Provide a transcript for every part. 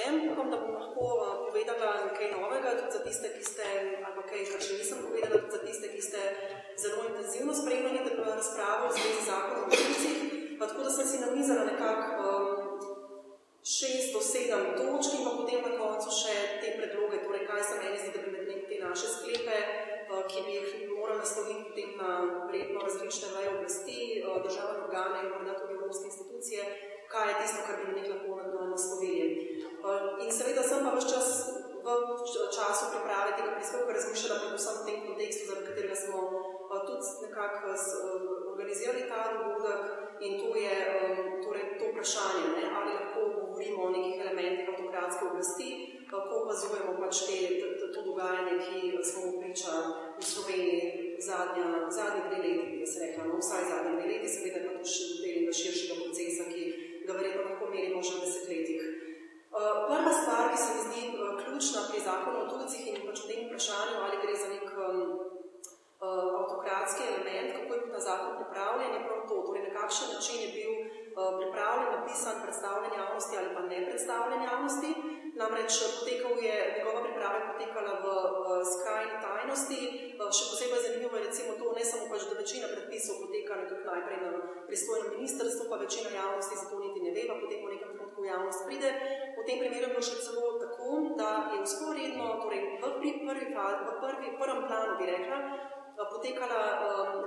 začnem. Upam, da bom lahko povedala nekaj novega, tudi za tiste, ki ste, ali pa kaj, kar še nisem povedala, tudi za tiste, ki ste zelo intenzivno spremljali razpravo v zvezi z zakonom o tujcih. Tako da sem si namizala nekako 6 do 7 točk in pa potem na koncu še te predloge, torej kaj se meni zdi, da bi med te naše sklepe, ki bi jih moral nasloviti potem na verjetno različne veje oblasti, državne organe in morda tudi evropske institucije, kaj je tisto, kar bi nekaj lahko naslovili. In seveda sem pa ves čas v času priprave tega prispevka razmišljala predvsem v tem kontekstu, zaradi katerega smo tudi nekako organizirali ta dogodek in to je torej to vprašanje, ne, ali lahko govorimo o nekih elementih avtokratske oblasti, kako opazujemo pač to dogajanje, ki smo mu priča v Sloveniji zadnji 2 leti, bi se rekla, no, vsaj zadnji 2 leti, seveda pa to še del širšega procesa, ki ga verjetno lahko merimo že v 10 letih. Prva stvar, ki se mi zdi ključna pri zakonu o tujcih in pač v tem vprašanju, ali gre za nek avtokratski element, kako je bil ta zakon pripravljen, je prav to, torej na kakšen način je bil pripravljen, napisan, predstavljen javnosti ali pa ne predstavljen javnosti. Namreč njegova priprava je potekala v skrajni tajnosti. Še posebej zanimivo je recimo to, ne samo pač, da večina predpisov poteka nekako najprej na pristojnem ministrstvu, pa večina javnosti za to niti ne ve, pa potem po nekem trenutku v javnost pride. V tem primeru je bilo še celo tako, da je vzporedno, torej v prvem planu bi rekla, potekala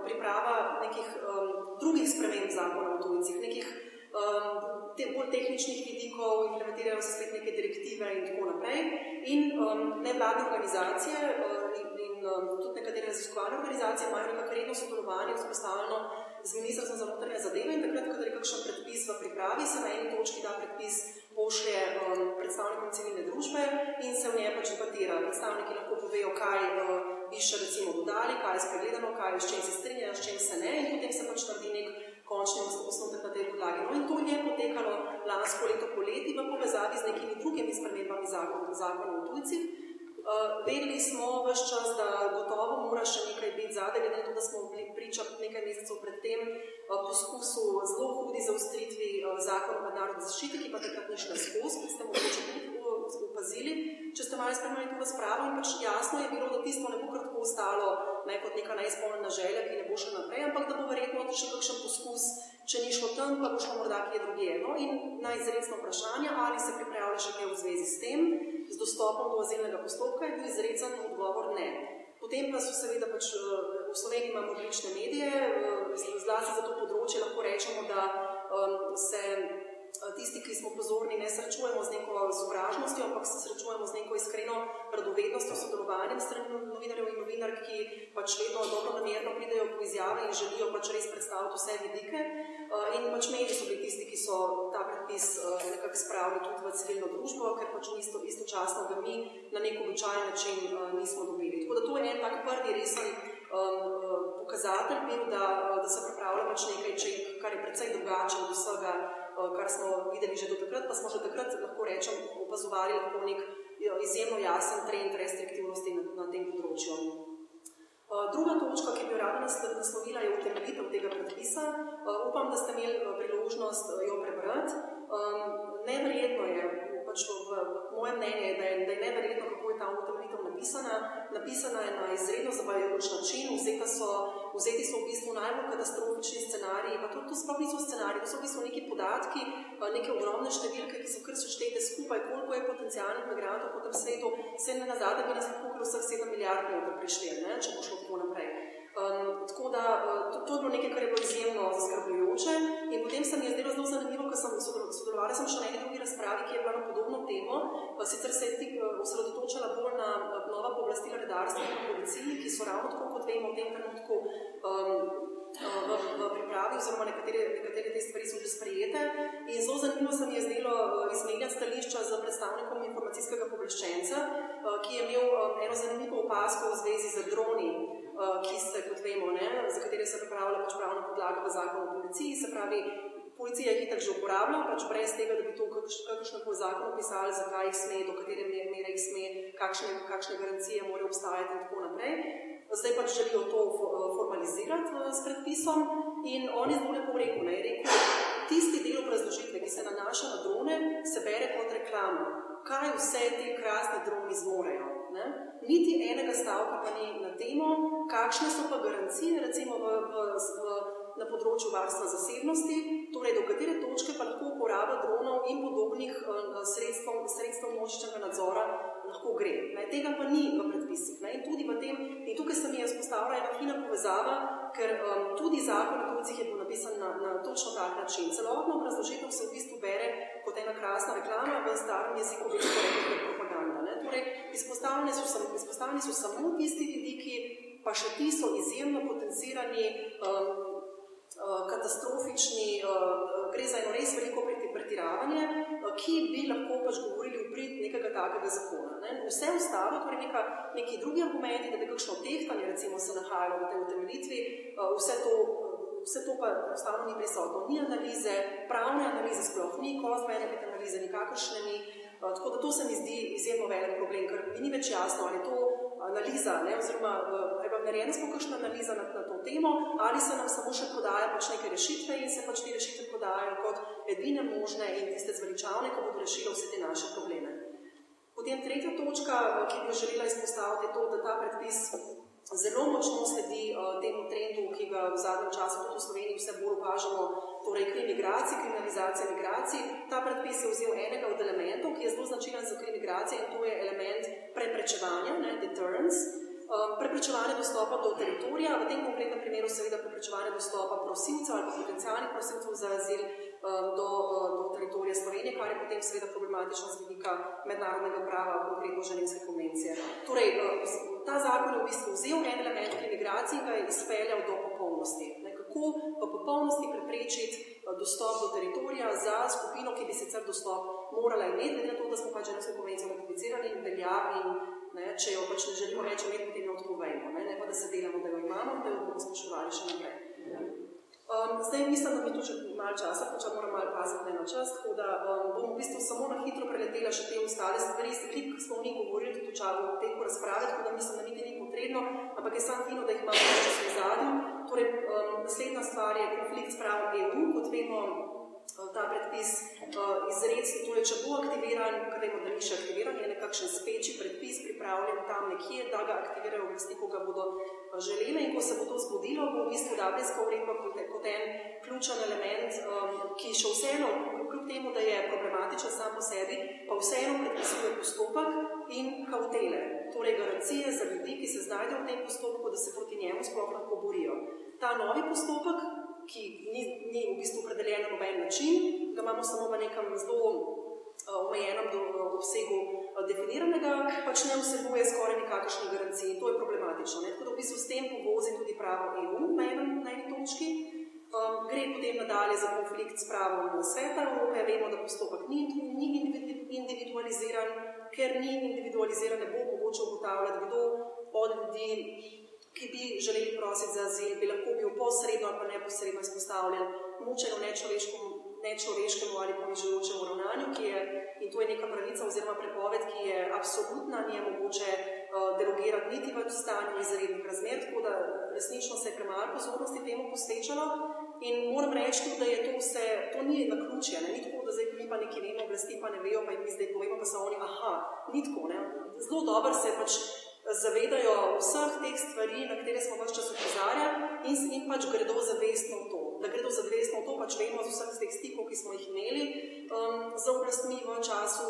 priprava nekih drugih sprememb zakona o tujcih, nekih bolj tehničnih vidikov, implementirajo se spet neke direktive in tako naprej. In nevladne organizacije in tudi nekatere raziskovalne organizacije imajo nekako redno sodelovanje vzpostavljeno z Ministrstvom za notranje zadeve in takrat, kadar je kakšen predpis v pripravi, se na eni točki ta predpis pošlje predstavnikom civilne družbe in se v njej pač debatira. Predstavniki lahko povejo, kaj bi še recimo dodali, kaj je spregledano, s čem se strinjajo, s čem se ne in potem se pač naredi nek končni osnutek na tej podlagi. No in to je potekalo lansko leto poleti v povezavi z nekimi drugimi spremembami zakona o tujcih. Vedeli smo ves čas, da gotovo mora še nekaj biti zadaj, glede na to, da smo bili priča nekaj mesecev pred tem poskusu zelo hudi zaostritvi zakona o mednarodni zaščiti, ki pa takrat ni šla skozi, ki ste mogoče opazili, če ste malo spremljali to razpravo in pač jasno je bilo, da tisto ne bo kar tako ostalo kot neka neizpolnjena želja, ki ne bo šla naprej, ampak da bo verjetno še kakšen poskus, če ni šlo tam, pa bo šlo morda kje drugje. No in na izrecno vprašanje, ali se pripravlja še kaj v zvezi s tem, z dostopom do azilnega postopka, je bil izrecen odgovor ne. Potem pa so seveda pač v Sloveniji imamo odlične medije, zlasti za to področje lahko rečemo, da se tisti, ki smo pozorni, ne srečujemo z neko sovražnostjo, ampak se srečujemo z neko iskreno radovednostjo, sodelovanjem strani novinarjev in novinark, ki pač vedno dobronamerno pridejo po izjave in želijo pač res predstaviti vse vidike. In pač mediji so bili tisti, ki so ta predpis nekako spravili tudi v civilno družbo, ker pač istočasno ga mi na nek običajen način nismo dobili. Tako da to je en tak prvi resen pokazatelj bil, da se pripravlja pač nekaj, kar je precej drugače od vsega, kar smo videli že do takrat, pa smo že takrat, lahko rečem, opazovali lahko nek izjemno jasen trend restriktivnosti na tem področju. Druga točka, ki bi jo rada naslovila, je utemeljitev tega predpisa. Upam, da ste imeli priložnost jo prebrati. Neverjetno je, pač moje mnenje, da je neverjetno, kako je ta utemeljitev napisana. Napisana je na izredno zavajajoč način, vzeti so v bistvu najbolj katastrofični scenariji, pa to sploh niso scenariji, to so v bistvu neki podatki, neke ogromne številke, ki so kar seštete skupaj, koliko je potencialnih migrantov po tem svetu, se ne nazadnje bi nas lahko vseh 7 milijard noter prišli, če bo šlo tako naprej. Tako da to je bilo nekaj, kar je bilo izjemno zaskrbljujoče in potem se mi je zdelo zelo zanimivo, ker sem sodelovala še na eni drugi razpravi, ki je bila na podobno temo, sicer se je osredotočala bolj na nova pooblastila redarstva in policiji, ki so ravno tako, kot vemo, v tem trenutku v pripravi, oziroma nekatere te stvari so že sprejete. In zelo zanimivo se mi je zdelo izmenjati stališča z predstavnikom informacijskega pooblaščenca, ki je imel eno zanimivo opazko v zvezi z droni, ki se, kot vemo, za katere se pripravlja pač pravna podlaga v zakonu o policiji, se pravi, policija jih itak že uporablja, pač brez tega, da bi to kakšnokoli zakon opisali, zakaj jih sme, do katere mere jih sme, kakšne garancije morajo obstajati in tako naprej. Zdaj pač želijo to formalizirati s predpisom in on je zelo lepo rekel, tisti del obrazložitve, ki se nanaša na drone, se bere kot reklama. Kaj vse te krasni droni zmorejo. Ne? Niti enega stavka pa ni na temo, kakšne so pa garancije, recimo na področju varstva zasebnosti, torej do katere točke pa lahko uporaba dronov in podobnih sredstev množičnega nadzora lahko gre. Ne? Tega pa ni v predpisih. Ne? In tukaj se mi je vzpostavila ena fina povezava, ker tudi zakon o tujcih je bil napisan na točno tak način. Celotno obrazložitev se v bistvu bere kot ena krasna reklama, v starem jeziku bi lahko rekel kot propaganda. Ne? Torej, izpostavljeni so samo tisti vidiki, pa še ti so izjemno potencirani, katastrofični, gre za eno res veliko pretiravanje, ki bi lahko pač govorili v prid nekega takega zakona. Ne? Vse ostalo, torej neki drugi argumenti, da bi kakšno tehtanje recimo se nahajalo v tej utemeljitvi, vse to pa enostavno ni prisotno. Ni analize, pravne analize sploh ni, cost-benefit analize nikakršne ni, tako da to se mi zdi izjemno velik problem, ker mi ni več jasno, ali je to analiza, ne, oziroma je narejena smo kakšna analiza na to temo, ali se nam samo še prodaja pač neke rešitve in se pač te rešitve prodajajo kot edine možne in tiste zveličavne, ko bodo rešile vse te naše probleme. Potem tretja točka, ki bi jo želela izpostaviti, je to, da ta predpis zelo močno sledi temu trendu, ki ga v zadnjem času tudi v Sloveniji vse bolj opažamo, torej kriminalizacija migracij. Ta predpis je vzel enega od elementov, ki je zelo značilen za migracije, in to je element preprečevanja, deterrence, preprečevanje dostopa do teritorija, v tem konkretnem primeru seveda preprečevanje dostopa prosilcev ali potencialnih prosilcev za azil do teritorija Slovenije, kar je potem seveda problematično z vidika mednarodnega prava, konkretno Ženevske konvencije. Torej, ta zakon je v bistvu vzel en element migracij in ga je izpeljal do popolnosti. Kako v popolnosti preprečiti dostop do teritorija za skupino, ki bi sicer dostop morala imeti, glede na to, da smo pač Ženevsko konvencijo ratificirali in veljavi in če jo pač ne želimo več imeti, potem jo odpovejmo. Ne pa, da se delamo, da jo imamo, da jo bomo spoštovali še naprej. Zdaj mislim, da mi tu že malo časa, poča moram malo paziti na čas, tako da bom v bistvu samo na hitro preletela še te ostale stvari, ki smo o njih govorili tudi v teku razprave, tako da mislim, da niti ni potrebno, ampak je samo fino, da jih imamo še v zadnju. Torej, naslednja stvar je konflikt s pravom EU, kot vemo, ta predpis izredno, torej, če bo aktiviran, ker vemo, da ni še aktiviran, je nekakšen speči predpis pripravljen tam nekje, da ga aktivirajo oblasti, ko ga bodo želeli, in ko se bo to zgodilo, bo v bistvu Dublinska uredba kot en ključen element, ki še vseeno, kljub temu, da je problematičen sam po sebi, pa vseeno predpisuje postopek in kautele, torej garancije za ljudi, ki se znajdejo v tem postopku, da se proti njemu sploh lahko borijo. Ta novi postopek, ki ni v bistvu opredeljen na noben način, ga imamo samo v nekem zelo omejenem obsegu definiranega, pač ne vsebuje skoraj nikakršne garancije. To je problematično. Tako da v bistvu s tem povozi tudi pravo EU na eni točki. Gre potem nadalje za konflikt s pravom Sveta Evrope. Vemo, da postopek ni individualiziran, ker ni individualiziran, ne bo mogoče ugotavljati, kdo od ljudi, ki bi želeli prositi za azil, bi lahko bil posredno ali pa neposredno izpostavljen mučenju nečloveškemu ali ponižujočemu ravnanju, in to je neka pravica oziroma prepoved, ki je absolutna, ni je mogoče derogirati niti v stanju izrednih razmer, tako da resnično se je premalo pozornosti temu posvečalo. In moram reči tudi, da je to vse, to ni naključje, ni tako, da zdaj mi pa nekaj vemo, oblasti pa ne vejo, pa jim mi zdaj povemo, pa so oni, ni tako, ne. Zelo dobro se pač zavedajo vseh teh stvari, na katere smo pač čas opozarjali in pač gredo zavestno v to. Da gredo zavestno v to, pač vemo z vseh teh stikov, ki smo jih imeli z oblastmi v času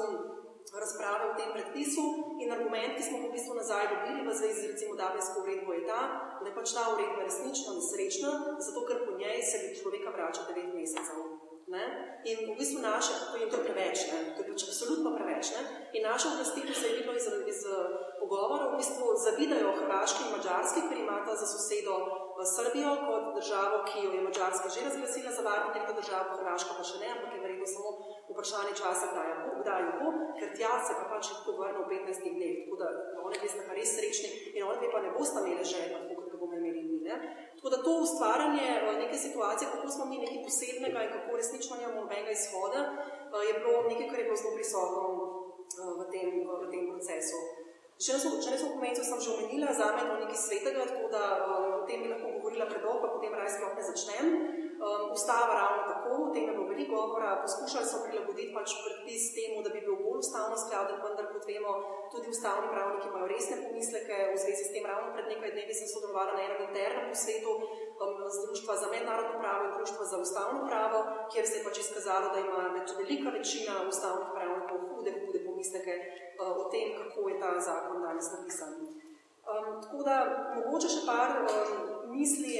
razprave v tem predpisu, in argument, ki smo v bistvu nazaj dobili v zvezi z recimo Dublinsko uredbo, je ta, da je pač ta uredba resnično nesrečna, zato ker po njej se človeka vrača 9 mesecev. Ne? In v bistvu naše, to je preveč, to je pač absolutno preveč, in naše oblasti, ko se je videlo iz pogovorov, v bistvu zavidajo Hrvaški in Madžarski, ker imata za sosedo Srbijo kot državo, ki jo je Madžarska že razglasila za varno tretjo državo, Hrvaška pa še ne, ampak je verjetno samo vprašanje časa, kdaj jo bo, ker tja se pa pač lahko vrne v 15 dneh, tako da oni dve sta pa res srečni in oni pa ne bosta imeli želja, tako kot ga bomo imeli mi. Tako da to ustvarjanje neke situacije, kako smo mi nekaj posebnega in kako resnično nimamo nobenega izhoda, je bilo nekaj, kar je bilo zelo prisotno v tem procesu. Ženevsko konvencijo sem že omenila, zame je to nekaj svetega, tako da o tem bi lahko govorila predolgo, pa potem raje sploh ne začnem. Ustava ravno tako, o tem je bilo veliko govora, poskušali so prilagoditi pač predpis temu, da bi bil bolj ustavno skladen, vendar kot vemo, tudi ustavni pravniki imajo resne pomisleke v zvezi s tem. Ravno pred nekaj dnevi sem sodelovala na enem internem posvetu z Društva za mednarodno pravo in Društva za ustavno pravo, kjer se je pač izkazalo, da ima velika večina ustavnih pravnikov hude pomisleke o tem, kako je ta zakon danes napisan. Tako da, mogoče še par misli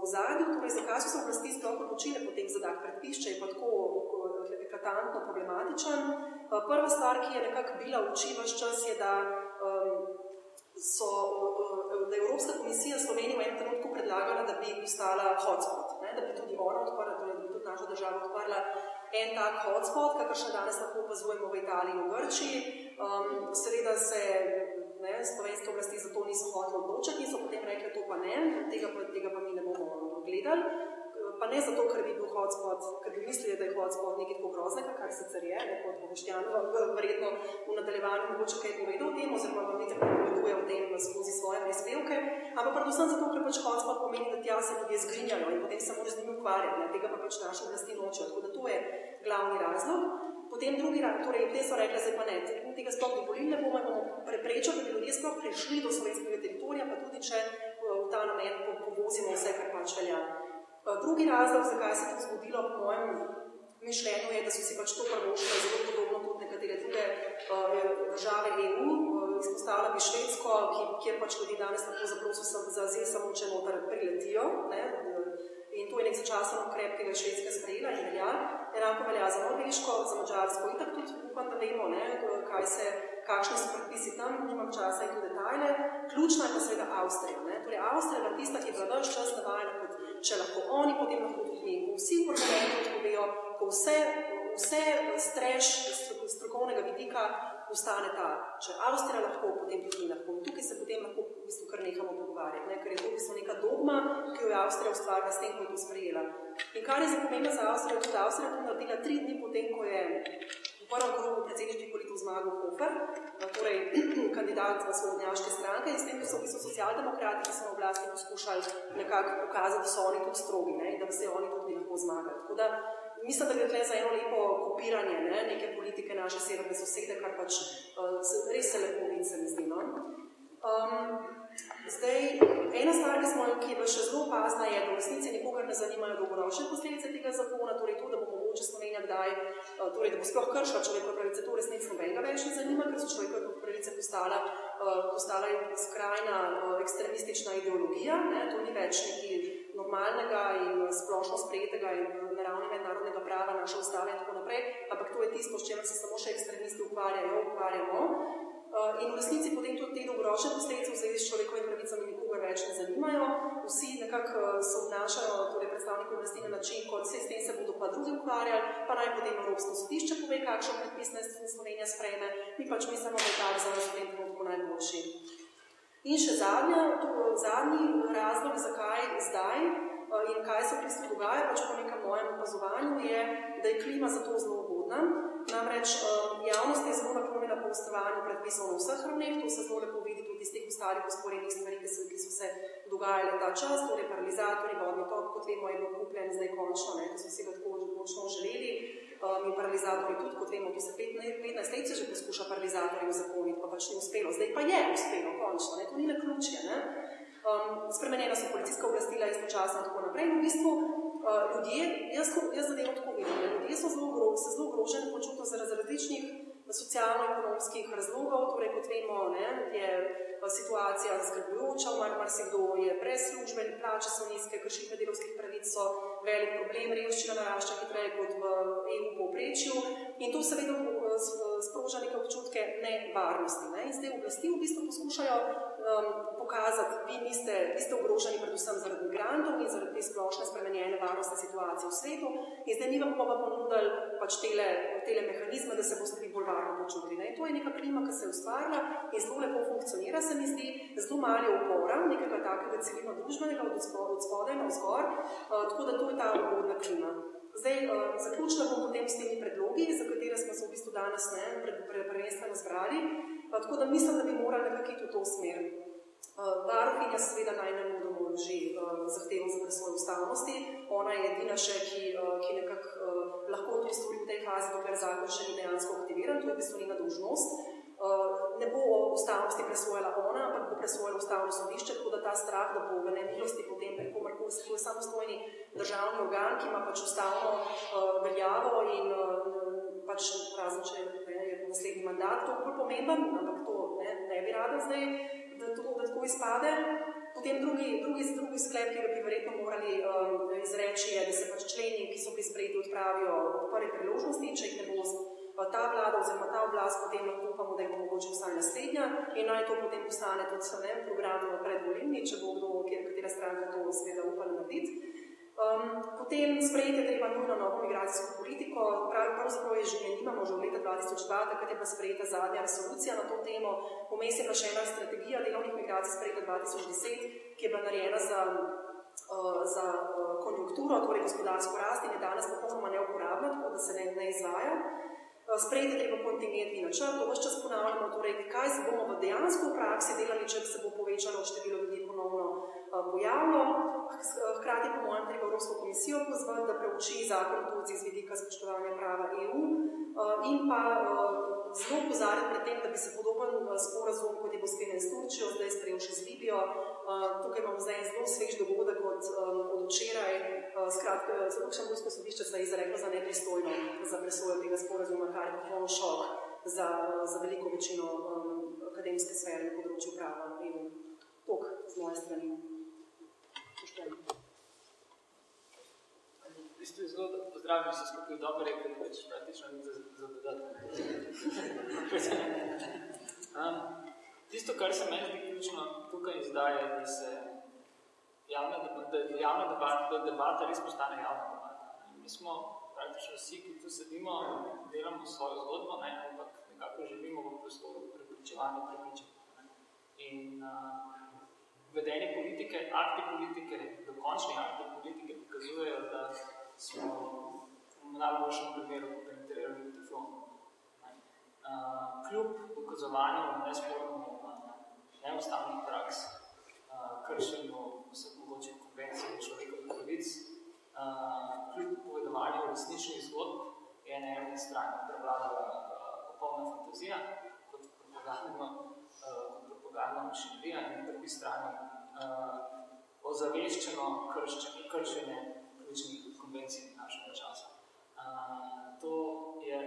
o zadnju, torej zakaj so se oblasti sploh odločile potem za tak predpis, če je pa tako eklatantno problematičen. Prva stvar, ki je nekako bila v oči ves čas, je, da je Evropska komisija Sloveniji v enem trenutku predlagala, da bi postala hotspot, da bi tudi ona odprla, torej da bi tudi naša država odprla en tak hotspot, kakršen danes lahko opazujemo v Italiji in v Grčiji. Seveda se slovenske oblasti za to niso hoteli odločiti in so potem rekli, to pa ne, tega pa mi ne bomo gledali. Pa ne zato, ker bi bil hotspot, ker bi mislili, da je hotspot nekaj tako groznega, kar sicer je, kot Boštjanova verjetno v nadaljevanju mogoče kaj povedal o tem, oziroma vam nekaj poveduje o tem skozi svoje prispevke, ampak predvsem zato, ker pač hotspot pomeni, da tja se ljudje zgrinjajo in potem se morajo z njimi ukvarjati, tega pa pač naše oblasti nočejo, tako da to je glavni razlog. Potem drugi razlog, torej te so rekli, zdaj pa ne, tega sploh dovolili ne bomo preprečili, da bi ljudje sploh prišli do slovenskega teritorija, pa tudi če v ta namen povozimo vse, kar pač velja. Drugi razlog, zakaj se to zgodilo, po mojem mišljenju, je, da so si pač to prvošle zelo podobno tudi nekatere druge države EU. Izpostavila bi Švedsko, kjer pač ljudje danes lahko zaprosijo za azil samo, če noter priletijo. In to je nek začasen ukrep, ki ga je Švedska sprejela in velja. Enako velja za Norveško, za Madžarsko. In tako tudi upam, da vemo, kakšni so predpisi tam, nimam časa in tudi detajle. Ključna je pa seveda Avstrija. Torej, Avstrija je tista, ki je bila več čas navajena, kot če lahko oni, potem lahko tudi mi. Ko vsi v parlamentu odpovejo, ko vse streš strokovnega vidika ostane ta. Če Avstrija lahko, potem tudi mi lahko. In tukaj se potem lahko v bistvu kar nehamo pogovarjati, ker je to v bistvu neka dogma, ki jo je Avstrija ustvarila s tem, ko je to sprejela. In kar je zapomembno za Avstrijo, tudi Avstrija to naredila 3 dni potem, ko je v prvem krogu predsedniških volitev zmagal Hofer, torej kandidat svobodnjaške stranke, in s tem so v bistvu socialdemokrati, ki so na oblasti poskušali nekako pokazati, da so oni tudi strogi, in da se oni tudi lahko zmagali. Tako da mislim, da gre tukaj za eno lepo kopiranje neke politike naše severne sosede, kar pač res se lepo vidi, se mi zdi. Zdaj, ena stvar, ki je bila še zelo opazna, je, da v resnici nikogar ne zanimajo dolgoročne posledice tega zakona, torej to, da bo mogoče Slovenija kdaj, torej da bo sploh kršila človekove pravice, to resnici nobenega več ne zanima, ker so človekove pravice postala skrajna ekstremistična ideologija, to ni več nekaj normalnega in splošno sprejetega in na ravni mednarodnega prava, naše ustave in tako naprej, ampak to je tisto, s čemer se samo še ekstremisti ukvarjamo. In v resnici potem tudi te dolgoročne posledice v zvezi s človekovimi pravicami nikogar več ne zanimajo. Vsi nekako se obnašajo, torej predstavniki oblasti na način, kot se s tem se bodo pa drugi ukvarjali, pa naj potem Evropsko sodišče pove, kakšen predpis naj Slovenija sprejme, mi pač mislimo, da je tak za nas v tem trenutku najboljši. In še zadnji razlog, zakaj zdaj in kaj se v bistvu dogaja, pač po nekem mojem opazovanju, je, da je klima za to zelo ugodna. Namreč javnost je zelo naklonjena poostrovanju predpisov na vseh ravneh, to se zelo lepo vidi tudi iz teh ostalih vzporednih stvari, ki so se dogajale ta čas, torej paralizatorji, vodni top, kot vemo, je bil kupljen zdaj končno, ki so si ga tako močno želeli, in paralizatorji tudi, kot vemo, to se 15 let se že poskuša paralizatorji uzakoniti, pa pač ni uspelo, zdaj pa je uspelo končno, to ni naključje. Spremenjena so policijska oblastila istočasno in tako naprej. V bistvu ljudje, jaz zadevo tako vidim, ljudje se zelo ogroženi počutijo zaradi različnih socialno-ekonomskih razlogov, torej kot vemo, je situacija zaskrbljujoča, marsikdo je brez službe, plače so nizke, kršitve delavskih pravic so velik problem, revščina narašča hitreje kot v EU povprečju in to seveda sproža neke občutke nevarnosti. In zdaj oblasti v bistvu poskušajo pokazati, vi ste ogroženi predvsem zaradi migrantov in zaradi te splošne spremenjene varnostne situacije v svetu in zdaj ni vam pa ponudili pač tele mehanizme, da se boste vi bolj varno počutili. In to je neka klima, ki se je ustvarila in zelo lepo funkcionira, se mi zdi, zelo malo upora, nekega takega civilno-družbenega od spodaj na vzgor, tako da to je ta ugodna klima. Zdaj, zaključila bom potem s temi predlogi, za katere smo se v bistvu danes prvenstveno zbrali, tako da mislim, da bi morali nekako iti v to smer. Varuhinja seveda naj nemudoma vloži zahtevo za presojo ustavnosti. Ona je edina še, ki nekako lahko to stori v tej fazi, dokler zakon še ni dejansko aktiviran, to je v bistvu njena dolžnost. Ne bo o ustavnosti presojala ona, ampak bo presojala ustavno sodišče, tako da ta strah, da bo v nemilosti potem pri komarkoli se to je samostojni državni organ, ki ima pač ustavno veljavo in pač razen, če je naslednji mandat, to bolj pomemben, ampak to ne bi rada zdaj, da tako izpade. Potem drugi sklep, ki ga bi verjetno morali izreči, je, da se pač členi, ki so bili sprejeti, odpravijo v prvi priložnosti, če jih ne bo ta vlada oziroma ta oblast, potem lahko upamo, da jih bo mogoče vsaj naslednja in naj to potem postane tudi program predvolilni, če bo kdo, katera stranka to seveda upala narediti. Potem sprejeti je treba nujno novo migracijsko politiko, pravzaprav je že nimamo že v leta 2002, takrat je bila sprejeta zadnja resolucija na to temo, vmes je bila še ena strategija delovnih migracij sprejeta 2010, ki je bila narejena za konjunkturo, torej gospodarsko rast in je danes popolnoma neuporabna, tako da se ne izvaja. Sprejeti je treba kontingentni načrt, ves čas ponavljamo, torej, kaj se bomo v dejansko v praksi delali, če se bo povečalo število ljudi ponovno pojavilo. Hkrati po mojem treba Evropsko komisijo pozvati, da preuči zakon o tujcih z vidika spoštovanja prava EU in pa zelo opozarjati pred tem, da bi se podoben sporazum, kot je bo sklenjen s Turčijo, zdaj sprejel še z Libijo. Tukaj imamo zdaj zelo svež dogodek od včeraj. Skratka, Luksemburško sodišče se je izreklo za nepristojno za presojo tega sporazuma, kar je popoln šok za veliko večino akademske sfere na področju prava EU. Tok z moje strani. V bistvu je zelo, da pozdravim se skupaj dobro rekel, da več praktično ni za dodati. Tisto, kar se meni zdi ključno tukaj zdaj, je, da se debata res postane javna debata. Mi smo praktično vsi, ki tu sedimo, delamo svojo zgodbo, ampak nekako živimo v prostoru prepričevanja. In vedenje politike, akti politike, dokončni akti politike pokazujejo, da smo v najboljšem primeru penetrirali teflon. Kljub dokazovanju nespornemu neustavnih praks, kršenju vseh mogočih konvencij človekovih pravic, kljub povedovanju resničnih zgodb, je na eni strani prevladala popolna fantazija, kot propagandna mašinerija in na drugi strani ozaveščeno kršenje ključnih konvencij našega časa. To je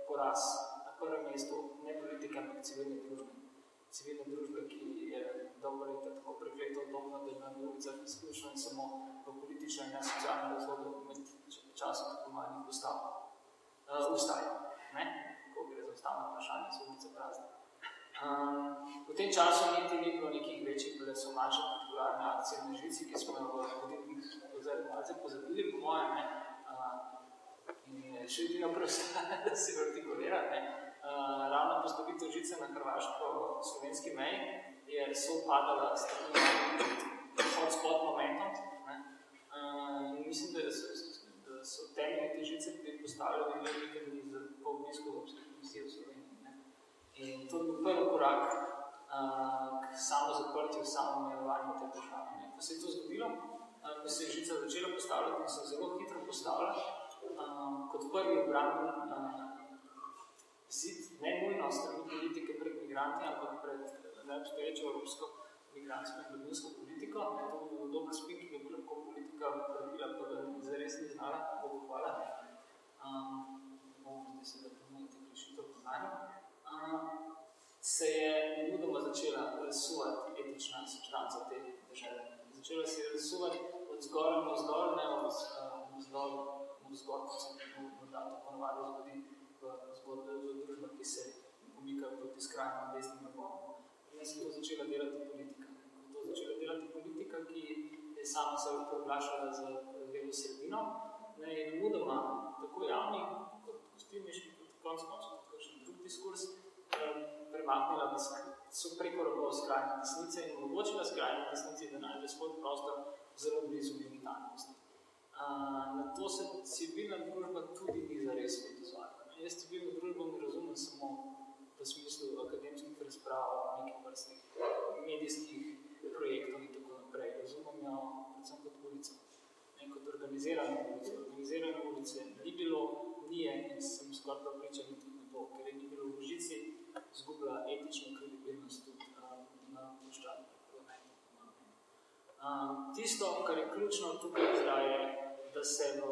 poraz na prvem mestu ne politike, ampak civilne družbe. Civilne družbe, ki je dolgo leta tako prekleto obdobno, da je na ulicah izključno in samo v političnem in socialnem razlogu med časom tako manjih ustaj. Ko gre za ustavno vprašanje, so ulice prazne. V tem času niti ni bilo nekih večjih, bile so manjše partikularne akcije na žici, ki smo jo vodilnih malce pozabili, po mojem, in je še edino preostane, da se artikulira. Ravno postavitev žice na hrvaško-slovenski meji je sovpadala s hotspot momentom. In mislim, da so temelji te žice postavljali nekaj dni po obisku Evropske komisije v Sloveniji. In to je bil prvi korak k samozaprtju, samoomejovanju te države. Ko se je to zgodilo, ko se je žica začela postavljati in se zelo hitro postavila, kot prvi obrambni zid, ne nujno strani politike pred migranti, ampak pred neobstoječo evropsko migransko in begunsko politiko. To bi bil dober spin, ki bi lahko politika pravila, pa da zares ni znala, Bogu hvala. Zdaj se da pomeni teh rešitev poznanju. Se je nemudoma začela razsuvati etična substanca te države. Začela se je razsuvati od zgoraj na vzdolj, ne od vzdolj na vzgor, kot se morda to ponovadi zgodi v družbah, ki se pomikajo proti skrajnim desnim nabom. In se to začela delati politika. To začela delati politika, ki je sama se proglašala za levo sredino. In nemudoma tako javni, kot gostilniški, kot konc koncev, kot kakšen drug diskurs, premaknila, da so preko robov skrajne desnice in omogočila skrajne desnici, da najde svoj prostor zelo blizu militarnosti. Na to se civilna družba tudi ni zares odezvala. Jaz civilno družbo ne razumem samo v smislu akademskih razprav, nekih vrstnih medijskih projektov in tako naprej. Razumem jo predvsem kot ulico. Kot organizirano ulico. Organizirane ulice ni bilo, ni je in sem skoraj prepričan tudi ne bo, ker je ni bilo v Božici, izgubila etično kredibilnost tudi na ploščadi. Tisto, kar je ključno tukaj zdaj je, da se v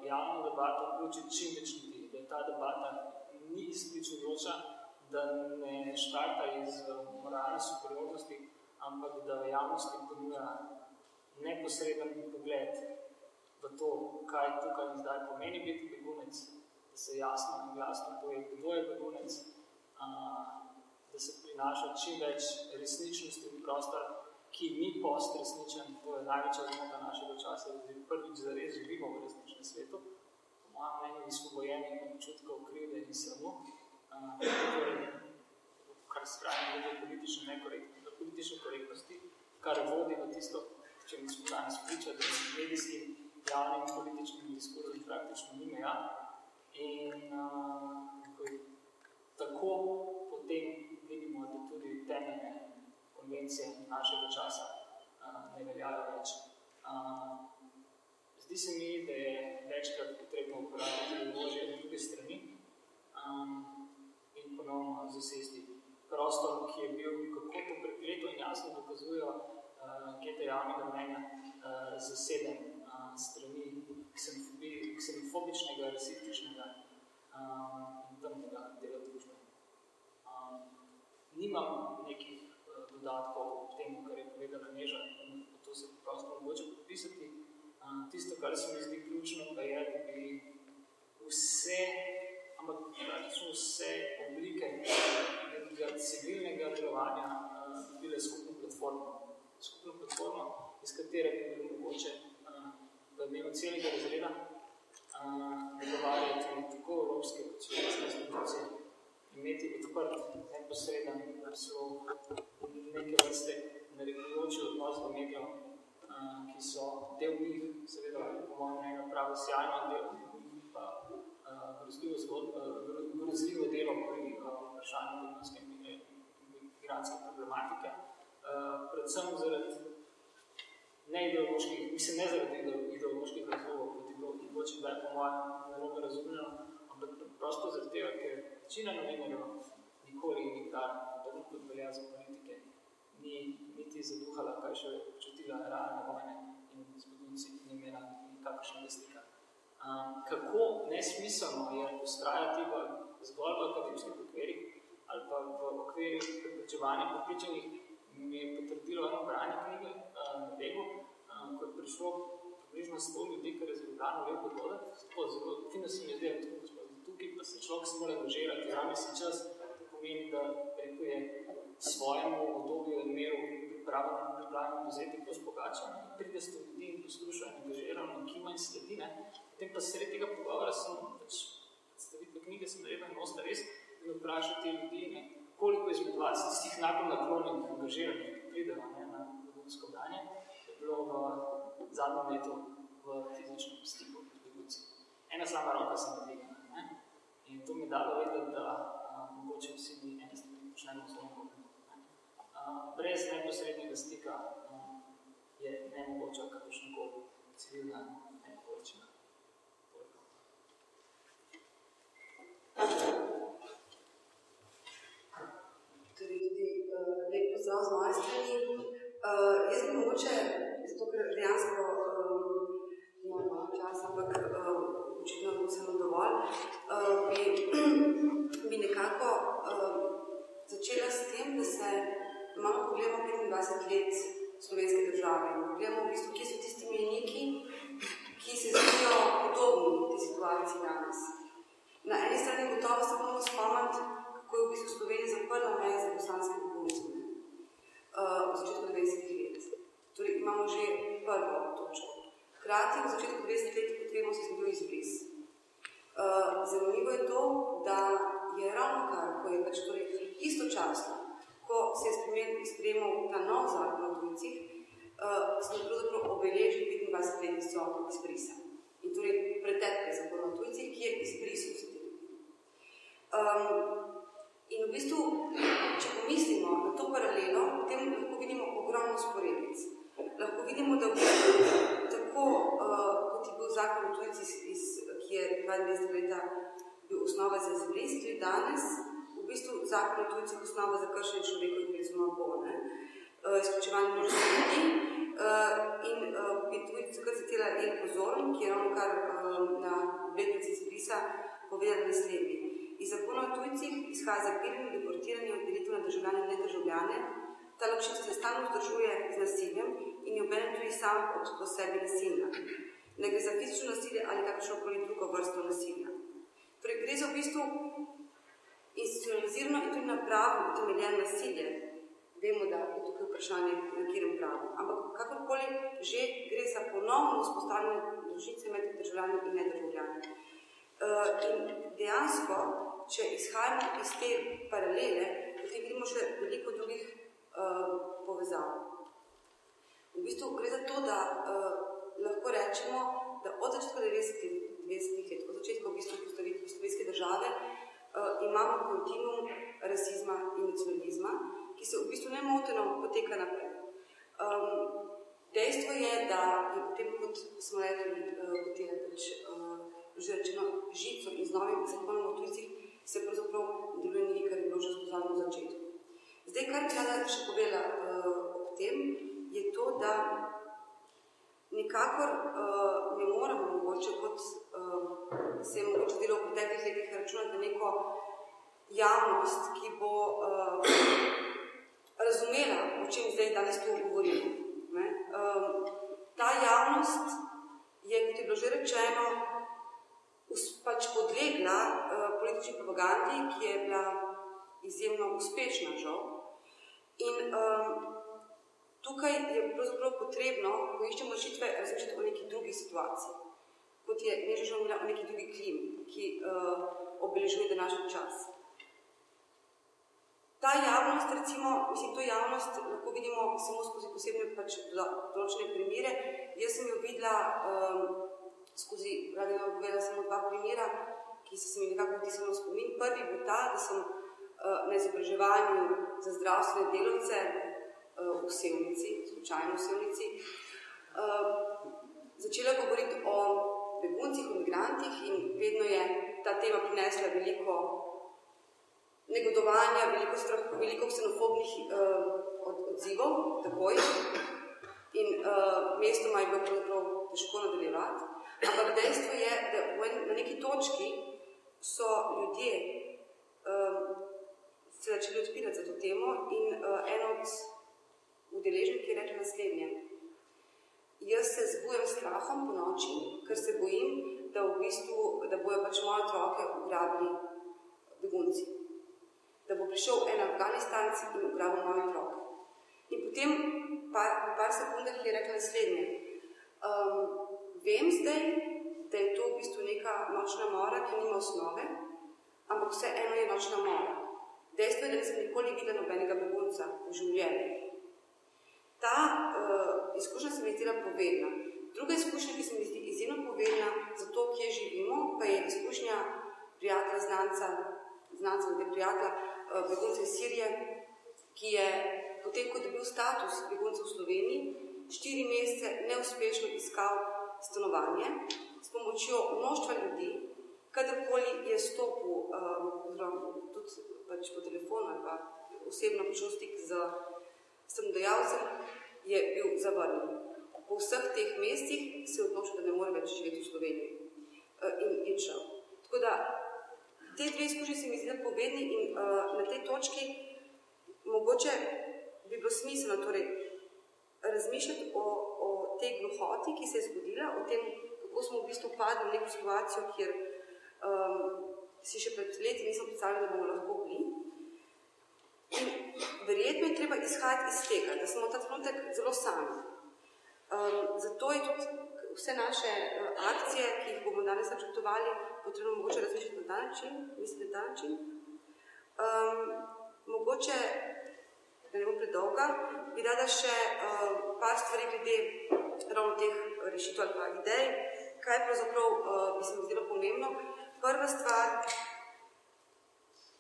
javno debato vključi čim več ljudi, da ta debata ni izključujoča, da ne štarta iz moralne superiornosti, ampak da v javnosti ponuja neposreden pogled v to, kaj tukaj in zdaj pomeni biti begunec, da se jasno in glasno pove, kdo je begunec, da se prinaša čim več resničnosti v prostor, ki ni postresničen, to je največja zmota našega časa, da prvič zares živimo v resničnem svetu, po mojem mnenju izpobojeni občutkov krivde in sramu, kar skrajno glede politične korektnosti, kar vodi v tisto, če mi smo danes priča, da je medijskim javnim političnim diskurzom praktično ni meja. In tako potem vidimo, da tudi temeljne konvencije našega časa ne veljajo več. Zdi se mi, da je večkrat potrebno uporabiti orožje na druge strani in ponovno zasesti prostor, ki je bil, kako to prekleto in jasno dokazujejo ankete javnega mnenja, zaseden strani ksenofobičnega, rasističnega in temnega dela družbe. Nimam nekih dodatkov ob tem, kar je povedala Neža, to se prosto mogoče podpisati. Tisto, kar se mi zdi ključno, pa je, da bi praktično vse oblike nekega civilnega delovanja bile skupno platformo, iz katere bi bilo mogoče v imenu celega razreda dogovarjati tako evropske kot slovenske institucije, imeti odprt, neposreden, celo neke vrste narekujoči odnos do medijev, ki so del njih, seveda, po mojem mnenju, pravi sjajno del, pa grozljivo delo pri vprašanju begunske in migrantske problematike, predvsem zaradi neideoloških, ne zaradi ideoloških razlogov, kot je bilo mogoče kdaj po mojem narobe razumljeno, ampak prosto zaradi tega, ker večina novinarjev nikoli in nikdar, tako kot velja za politike, ni niti zaduhala, kaj še občutila realne vojne in z begunci ni imela nikakršnega stika. Kako nesmiselno je ustrajati zgolj v akademskih okvirih ali pa v okvirih prepričevanja prepričanih, mi je potrdilo eno branje knjige na Begu, ko je prišlo približno 100 ljudi, kar je z Ljubljano lepo dodat. Zelo fino se mi je zdelo, tukaj pa se človek se mora angažirati, zame si čas, to pomeni, da rekel je svojemu obdobju in meru pripravljeno vzeti kos pogača, pride 100 ljudi in poslušajo angažirano in kima in sledi, potem pa sredi tega pogovora sem predstavitve knjige sem naredil nosta res in vprašati ljudi, koliko izmed vas, tistih najbolj naklonjenih, angažiranih, ki pridejo na begunsko branje, je bilo v zadnjem letu v fizičnem stiku z begunci. Ena sama roka se ne dvigne. In to mi dalo vedeti, da mogoče vsi mi ene stvari počnemo zelo dobro. Brez neposrednega stika je nemogoča kakršnakoli civilna nepovrčina. Tudi lep pozdrav z moje strani. Jaz bi mogoče, zato ker dejansko imam malo časa, ampak očitno vseeno dovolj, bi nekako začela s tem, da se malo pogledamo 25 let slovenske države in pogledamo v bistvu, kje so tisti mejniki, ki se zdijo podobni tej situaciji danes. Na eni strani gotovo se bomo spomniti, kako je v bistvu Slovenija zaprla meje za bosanske begunce v začetku 20 let. Torej imamo že prvo točko. Hkrati v začetku 20 let potrebno se zgodil izbris. Zanimivo je to, da je ravno kar, ko je pač torej istočasno, ko se je sprejemal ta nov zakon o tujcih, smo pravzaprav obeležili 25-letnico izbrisa. In torej pretekle zakon o tujcih, ki je izbrisil vse te ljudi. In v bistvu, če pomislimo na to paralelo, potem lahko vidimo ogromno sporednic. Lahko vidimo, da tako, kot je bil zakon o tujcih, ki je 22 leta bil osnova za izbris, tudi danes, v bistvu zakon o tujcih osnova za kršenje človekovih pravic umabone, izključevanje množstva ljudi. In bi tudi takrat zatela en Pozorn, ki je ravno kar na obletnici izbrisa povedala naslednje. Iz zakona o tujcih izhaja zapiranje, deportiranje, delitev na državljane in nedržavljane. Ta ločnica se stalno vzdržuje z nasiljem in je obenem tudi sam po sebi nasilna. Ne gre za fizično nasilje ali kakršnokoli drugo vrsto nasilja. Torej, gre za v bistvu institucionalizirano in tudi na pravu utemeljeno nasilje. Vemo, da je tukaj vprašanje na katerem pravu. Ampak kakorkoli že gre za ponovno vzpostavljanje ločnice med državljani in nedržavljani. In dejansko, če izhajamo iz te paralele, potem vidimo še veliko drugih povezav. V bistvu gre za to, da lahko rečemo, da od začetka 90 let, od začetka v bistvu postavitve slovenske države, imamo kontinuum rasizma in nacionalizma, ki se v bistvu nemoteno poteka naprej. Dejstvo je, da je potem, kot smo rekli, kot je že rečeno, žico in z novim zakonom o tujcih se pravzaprav deluje nekaj, kar je bilo že spoznano v začetku. Zdaj, kar bi rada še povedala ob tem, je to, da nikakor ne moramo mogoče, kot se je mogoče delo v preteklih letih računati neko javnost, ki bo razumela, o čem zdaj danes tu govorimo. Ta javnost je, kot je bilo že rečeno, pač podlegla politični propagandi, ki je bila izjemno uspešna, žal. In tukaj je pravzaprav potrebno, ko iščemo rešitve, razmišljati o neki drugi situaciji, kot je Neža že omenila, o neki drugi klimi, ki obeležuje današnji čas. Ta javnost, recimo, to javnost lahko vidimo samo skozi posebne pač določene primere. Jaz sem jo videla skozi, radi vam povedala samo 2 primera, ki so se mi nekako vtisnili v spomin. Prvi bo ta, da sem na izobraževanju za zdravstvene delavce v Sevnici, slučajno v Sevnici, začela govoriti o beguncih, o migrantih in vedno je ta tema prinesla veliko negodovanja, veliko strahu, veliko ksenofobnih odzivov, takoj. In mestoma je bilo pravzaprav težko nadaljevati. Ampak dejstvo je, da na neki točki so ljudje se začeli odpirati za to temo in eno od udeleženk je rekla naslednje. Jaz se zbujam s strahom po noči, ker se bojim, da bojo pač moje otroke ugrabili begunci. Da bo prišel en Afganistanec in ugrabil moje otroke. In potem po par sekundah je rekla naslednje. Vem zdaj, da je to v bistvu neka nočna mora, ki nima osnove, ampak vse eno je nočna mora. Dejstvo je, da nisem nikoli videla nobenega begunca v življenju. Ta izkušnja se mi zdela povedna. Druga izkušnja, ki se mi zdi izjemno povedna za to, kje živimo, pa je izkušnja prijatelja, znanca begunca iz Sirije, ki je potem, ko je dobil status begunca v Sloveniji, 4 mesece neuspešno iskal stanovanje s pomočjo mnoštva ljudi, kadarkoli je stopil, tudi pač po telefonu ali pa osebno prišel stik z stanodajalcem, je bil zavrnjen. Po vseh teh mesecih se je odločil, da ne more več živeti v Sloveniji in šel. Tako da, te 2 izkušnje se mi zdi povedni in na tej točki mogoče bi bilo smiselno torej razmišljati o tej gluhoti, ki se je zgodila, o tem, kako smo v bistvu padli v neko situacijo, kjer si še pred leti nismo predstavljali, da bomo lahko bili. In verjetno je treba izhajati iz tega, da smo ta trenutek zelo sami. Zato je tudi vse naše akcije, ki jih bomo danes načrtovali, potrebno mogoče razmišljati na ta način, mislim, na ta način. Mogoče, da ne bom predolga, bi rada še par stvari glede ravno teh rešitev ali pa idej, kaj pravzaprav bi se mi zdelo pomembno. Prva stvar,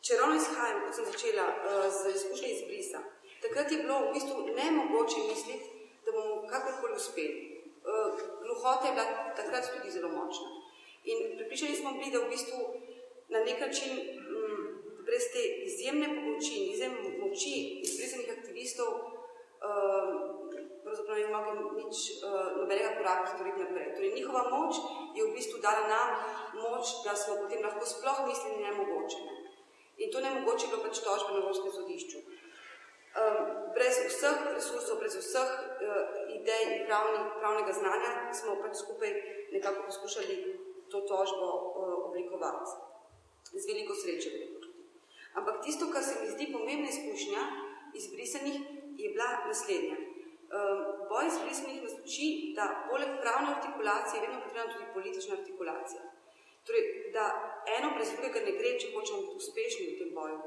če ravno izhajam, kot sem začela, z izkušnje izbrisa, takrat je bilo v bistvu nemogoče misliti, da bomo kakorkoli uspeli. Gluhota je bila takrat tudi zelo močna. In pripričani smo bili, da v bistvu na nek način brez te izjemne moči izbrisanih aktivistov pravzaprav ne bi mogli nič nobenega koraka storiti naprej. Torej, njihova moč je v bistvu dala nam moč, da smo potem lahko sploh mislili nemogoče. In to nemogoče je bilo pač tožba na Evropskem sodišču. Brez vseh resursov, brez vseh idej in pravnega znanja smo pač skupaj nekako poskušali to tožbo oblikovati. Z veliko sreče. Ampak tisto, kar se mi zdi pomembna izkušnja izbrisanih, je bila naslednja. Boj izbrisanih nas uči, da poleg pravne artikulacije je vedno potrebna tudi politična artikulacija. Torej, da eno brez drugega ne gre, če hočemo biti uspešni v tem boju.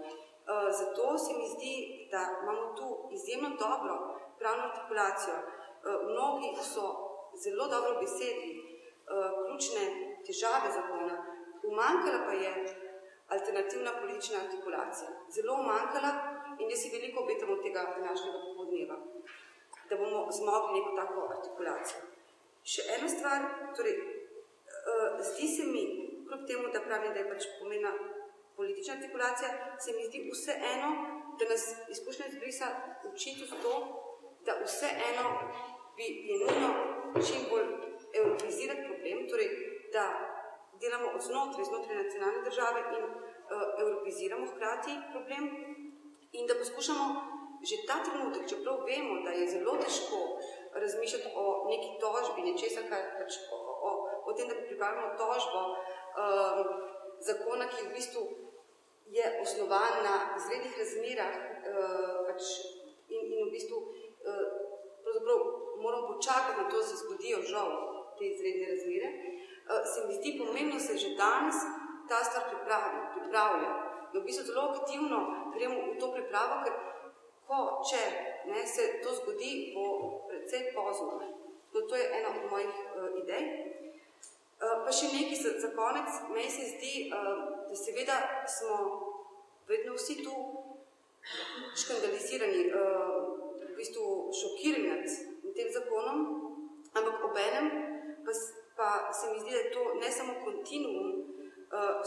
Zato se mi zdi, da imamo tu izjemno dobro pravno artikulacijo. Mnogi so zelo dobro besedili ključne težave zakona. Umanjkala pa je alternativna politična artikulacija. Zelo umanjkala in jaz si veliko obetam od tega današnjega popoldneva, da bomo zmogli neko tako artikulacijo. Še ena stvar, torej, zdi se mi, kljub temu, da pravim, da je pač pomembna politična artikulacija, se mi zdi vseeno, da nas izkušnja izbrisa uči tudi to, da vseeno je nujno čim bolj evropizirati problem, torej, da delamo od znotraj nacionalne države in evropiziramo hkrati problem in da poskušamo že ta trenutek, čeprav vemo, da je zelo težko razmišljati o neki tožbi, nečesa, kar pač o tem, da pripravimo tožbo zakona, ki v bistvu je osnovan na izrednih razmerah in v bistvu pravzaprav moramo počakati na to, da se zgodijo žal te izredne razmere. Se mi zdi pomembno, se že danes ta stvar pripravlja. Da v bistvu zelo aktivno gremo v to pripravo, ker če se to zgodi, bo precej pozno. To je ena od mojih idej. Pa še nekaj za konec. Meni se zdi, da seveda smo vedno vsi tu škandalizirani, v bistvu šokirani nad tem zakonom, ampak obenem pa se mi zdi, da je to ne samo kontinuum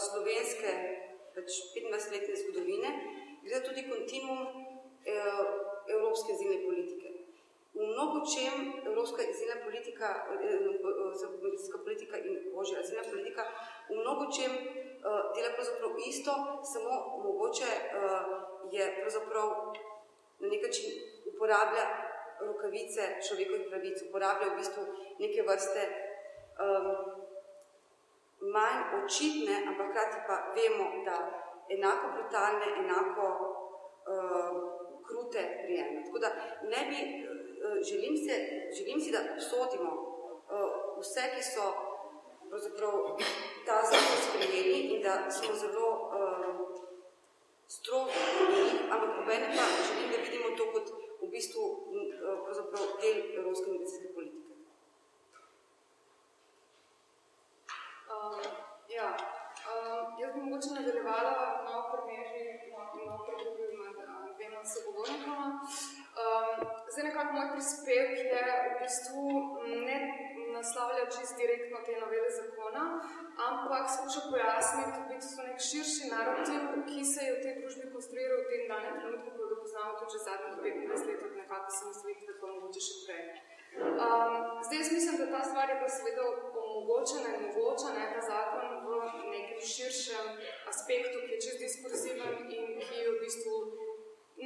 slovenske 25-letne zgodovine, gre tudi kontinuum evropske azilne politike. V mnogo čem evropska azilna politika, medicinska politika in azilna politika v mnogo čem dela pravzaprav isto, samo mogoče je pravzaprav na nek način uporablja rokavice človekovih pravic, uporablja v bistvu neke vrste manj očitne, ampak hkrati pa vemo, da enako brutalne, enako krute prijeme. Tako da ne bi, želim si, da obsodimo vse, ki so pravzaprav ta zakon sprejeli in da smo zelo strogi v njih, ampak obenem pa želim, da vidimo to kot v bistvu pravzaprav del evropske medicinske politike. Jaz bi mogoče nadaljevala malo primeži in malo predobljima dvema sogovornikama. Zdaj nekako moj prispevek je v bistvu ne naslavlja čisto direktno te novele zakona, ampak skuša pojasniti v bistvu nek širši narativ, ki se je v tej družbi konstruiral v tem danem trenutku, ko ga poznamo tudi že zadnjih 15 let od nekako samostojitve, pa mogoče še prej. Zdaj jaz mislim, da ta stvar je pa seveda omogočena in mogoča, ta zakon v nekem širšem aspektu, ki je čist diskurziven in ki v bistvu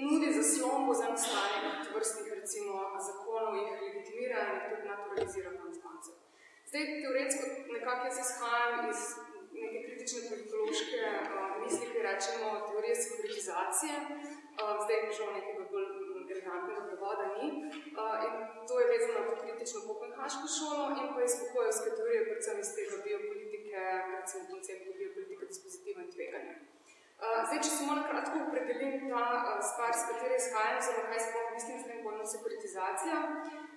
nudi zaslombo za nastanek vrstnih recimo zakonov, jih legitimira in jih tudi naturalizira konec koncev. Zdaj teoretsko nekako jaz izhajam iz neke kritične politološke misli, ki rečemo teorije sekuritizacije, zdaj žal nekega bolj elegantnega prevoda ni. In to je vezano na to kritično kopenhaško šolo in pa iz pokojevske teorije, predvsem iz tega biopolitike, recimo konceptu biopolitike, dispozitiva in tveganja. Zdaj, če samo na kratko opredelim ta stvar, s katere izhajam, oziroma kaj sploh mislim s tem pojmom sekuritizacija.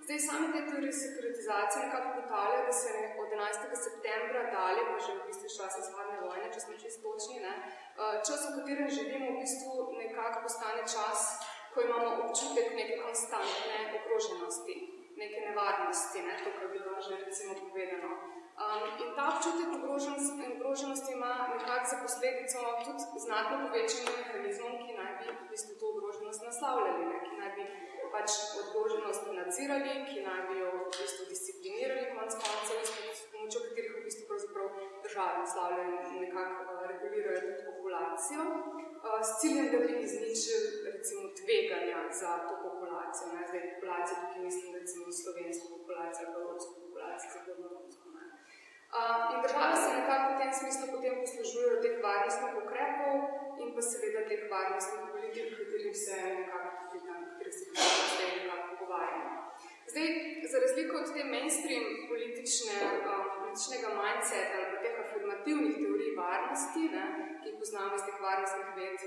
Zdaj, same te teorije sekuritizacije nekako ugotavljajo, da se od 11. septembra dalje, pa že v bistvu časa hladne vojne, če smo čisto točni, čas, v katerem živimo, v bistvu nekako postane čas ko imamo občutek neke konstantne ogroženosti, neke nevarnosti, to, kar bi bilo že recimo povedano. In ta občutek ogroženosti ima nekako za posledico tudi znatno povečanje mehanizmov, ki naj bi v bistvu to ogroženost naslavljali, ki naj bi pač ogroženost nadzirali, ki naj bi jo v bistvu disciplinirali konec koncev, s pomočjo katerih v bistvu pravzaprav države naslavljajo in nekako regulirajo tudi populacijo, s ciljem, da bi izničili recimo tveganja za to populacijo. Zdaj populacijo tukaj mislim recimo slovensko populacijo ali evropsko populacijo, zahodno-romsko. In države se nekako v tem smislu potem poslužujejo teh varnostnih ukrepov in pa seveda teh varnostnih politik, katerih se nekako pogovarjamo. Zdaj, za razliko od te mainstream političnega mindseta ali pa teh afirmativnih teorij varnosti, ki jih poznamo iz teh varnostnih ved,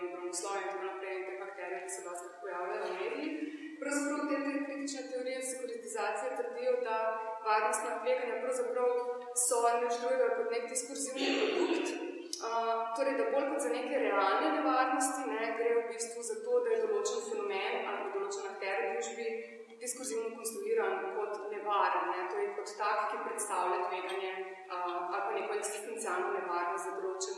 obramboslovja in tako naprej in teh bakterij, ki se dosti pojavljajo v medijih, pravzaprav te kritične teorije sekuritizacije trdijo, da varnostna tveganja pravzaprav so angažujejo kot nek diskurzivni produkt, torej da bolj kot za neke realne nevarnosti gre v bistvu za to, da je določen fenomen ali določen akter v družbi diskurzivno konstruiran kot nevaren, torej kot tak, ki predstavlja tveganje ali pa neko eksistencialno nevarnost za določen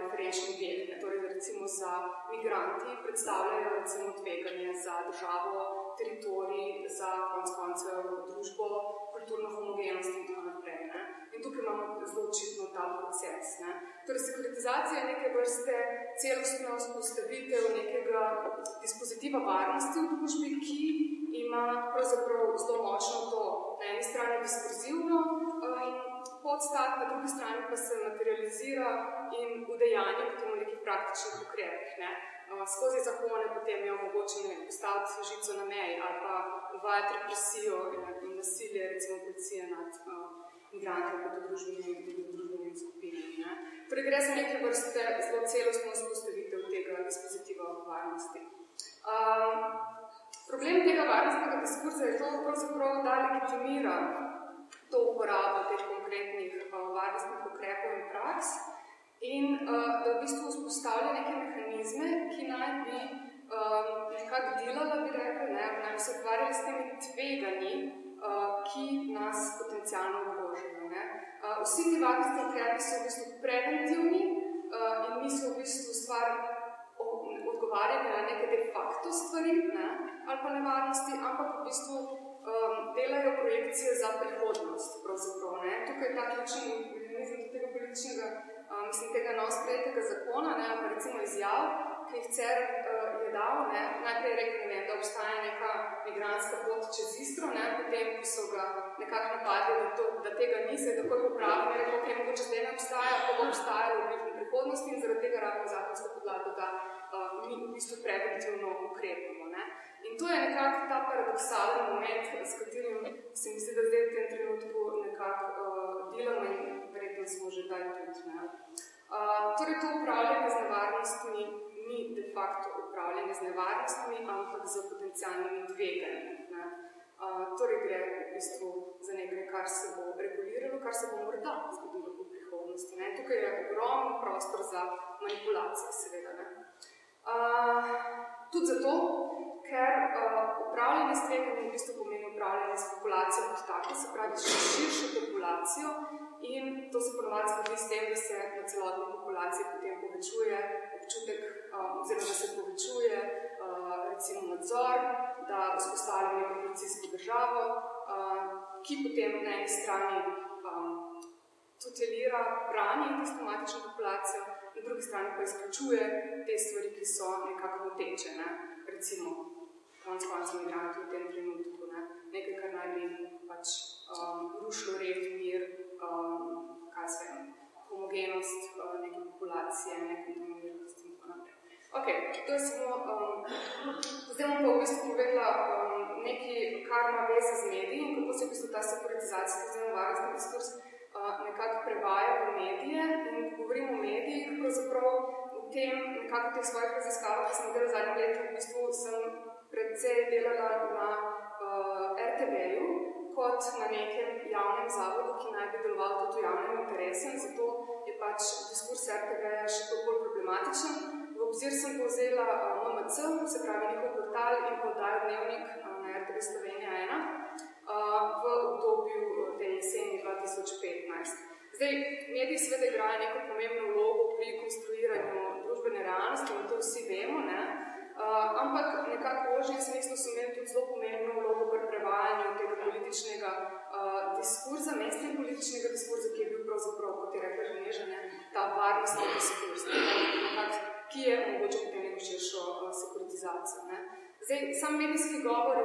referenčni objekt. Torej, recimo za migranti predstavljajo recimo tveganje za državo, teritorij, za koncev družbo, kulturno homogenost in tako naprej. In tukaj imamo zelo očitno ta proces. Torej, sekuritizacija je neke vrste celostna vzpostavitev nekega dispozitiva varnosti v družbi, ki ima pravzaprav zelo močno to na eni strani diskurzivno podstat, na drugi strani pa se materializira in udejanja potem v nekih praktičnih ukrepih. Skozi zakone potem je omogočeno postaviti žico na meji ali pa uvajati represijo in nasilje, recimo policije nad migranti ali pa družbenimi skupinami. Torej gre za neke vrste zelo celostno vzpostavitev tega dispozitiva varnosti. Problem tega varnostnega diskurza je to pravzaprav, da legitimira to uporabo teh konkretnih varnostnih ukrepov in praks in da v bistvu vzpostavlja neke mehanizme, ki naj bi nekako delala, bi rekli, naj bi se ukvarjali s temi tveganji, ki nas potencialno ogrožajo. Vsi ti varnostni ukrepi so v bistvu preventivni in niso v bistvu stvar odgovarjanja na neke de facto stvari ali pa nevarnosti, ampak v bistvu delajo projekcije za prihodnost. Tukaj je ta ključni mehanizem tega političnega, tega novosprejetega zakona, ali pa recimo izjav, ki jih CER je dal, najprej je rekel, da obstaja neka migrantska pot čez Istro, potem, ko so ga nekako napadli, da tega ni, se je takoj popravil, rekel, ok, mogoče zdaj ne obstaja, pa bo obstajalo v bližnji prihodnosti in zaradi tega rabimo zakonsko podlago, da mi v bistvu preventivno ukrepamo. In to je nekako ta paradoksalen moment, s katerim se mi zdi, da zdaj v tem trenutku nekako delamo in verjetno smo že daj tudi. Torej, to upravljanje z nevarnostmi ni de facto upravljanje z nevarnostmi, ampak z potencialnimi tveganji. Torej, gre v bistvu za nekaj, kar se bo reguliralo, kar se bo morda zgodilo v prihodnosti. Tukaj je ogromen prostor za manipulacijo, seveda. Tudi zato, ker upravljanje s tveganjem v bistvu pomeni upravljanje s populacijo kot tako, se pravi širšo populacijo in to se ponovadi zgodi s tem, da se na celotni populaciji potem povečuje občutek, oziroma da se povečuje recimo nadzor, da vzpostavlja neko policijsko državo, ki potem na eni strani tutelira, brani tisto matično populacijo, na drugi strani pa izključuje te stvari, ki so nekako moteče, recimo konec migranti v tem trenutku, nekaj, kar naj bi pač rušilo red, mir, homogenost neke populacije, nekontaminiranost in tako naprej. Ok, to je samo, zdaj bom pa v bistvu povedala nekaj, kar ima veze z mediji in kako se v bistvu ta sekuritizacija oziroma varnostni diskurs nekako prevaja v medije in ko govorim o medijih, pravzaprav v tem nekako v teh svojih raziskavah, ki sem delala v zadnjem letu, v bistvu sem predvsej delala na RTV-ju kot na nekem javnem zavodu, ki naj bi deloval tudi v javnem interesu in zato je pač diskurs RTV-ja še bolj problematičen. V obzir sem povzela MMC, se pravi njihov in podajo Dnevnik na RTV Slovenija 1 v obdobju te jeseni 2015. Zdaj, mediji seveda igrajo neko pomembno vlogo pri konstruiranju družbene realnosti, in to vsi vemo, ne? Ampak nekako v ožjem smislu so imeli tudi zelo pomembno vlogo pri prevajanju tega političnega diskurza, mainstream političnega diskurza, ki je bil pravzaprav, kot je rekla že Neža, ta varnostni diskurs, ki je mogoče potem neko širšo sekuritizacijo. Ne? Zdaj, sam medijski govor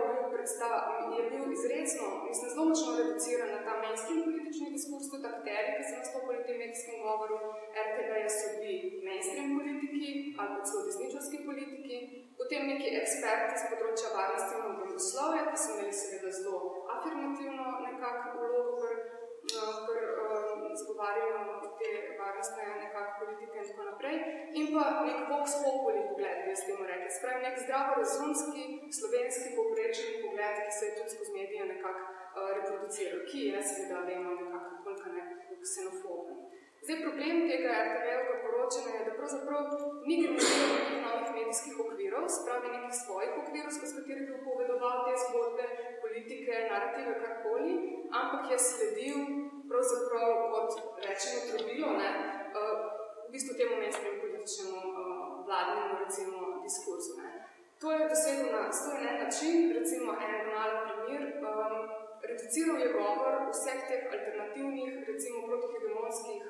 je bil izrecno, mislim, zelo močno reduciran na ta mainstream politični diskurs, tudi akteri, ki so nastopili v tem medijskem govoru. RTV-ja so bili mainstream politiki ali pa celo desničarski politiki, potem neki eksperti z področja varnosti in obramboslovja, ki so imeli seveda zelo afirmativno nekako vlogo pri zgovarjanju te varnostne nekako politike in tako naprej, in pa nek vox populi pogled, bi jaz temu rekli. Spravi nek zdravorazumski, slovenski povprečni pogled, ki se je tudi skozi medije nekako reproduciral, ki je seveda vemo nekako koliko ksenofoben. Zdaj, problem tega RTV-ovega poročanja je, da pravzaprav ni generirano nekih novih medijskih okvirov, spravi nekih svojih okvirov, skozi katerih bi upovedoval te zgodbe, politike, narative, karkoli, ampak je sledil pravzaprav kot rečeno trobilo, v bistvu temu mainstream političnemu vladnemu, recimo, diskurzu. To je dosegel na 101 način, recimo en banalen primer, reduciral je govor vseh teh alternativnih, recimo protihegemonskih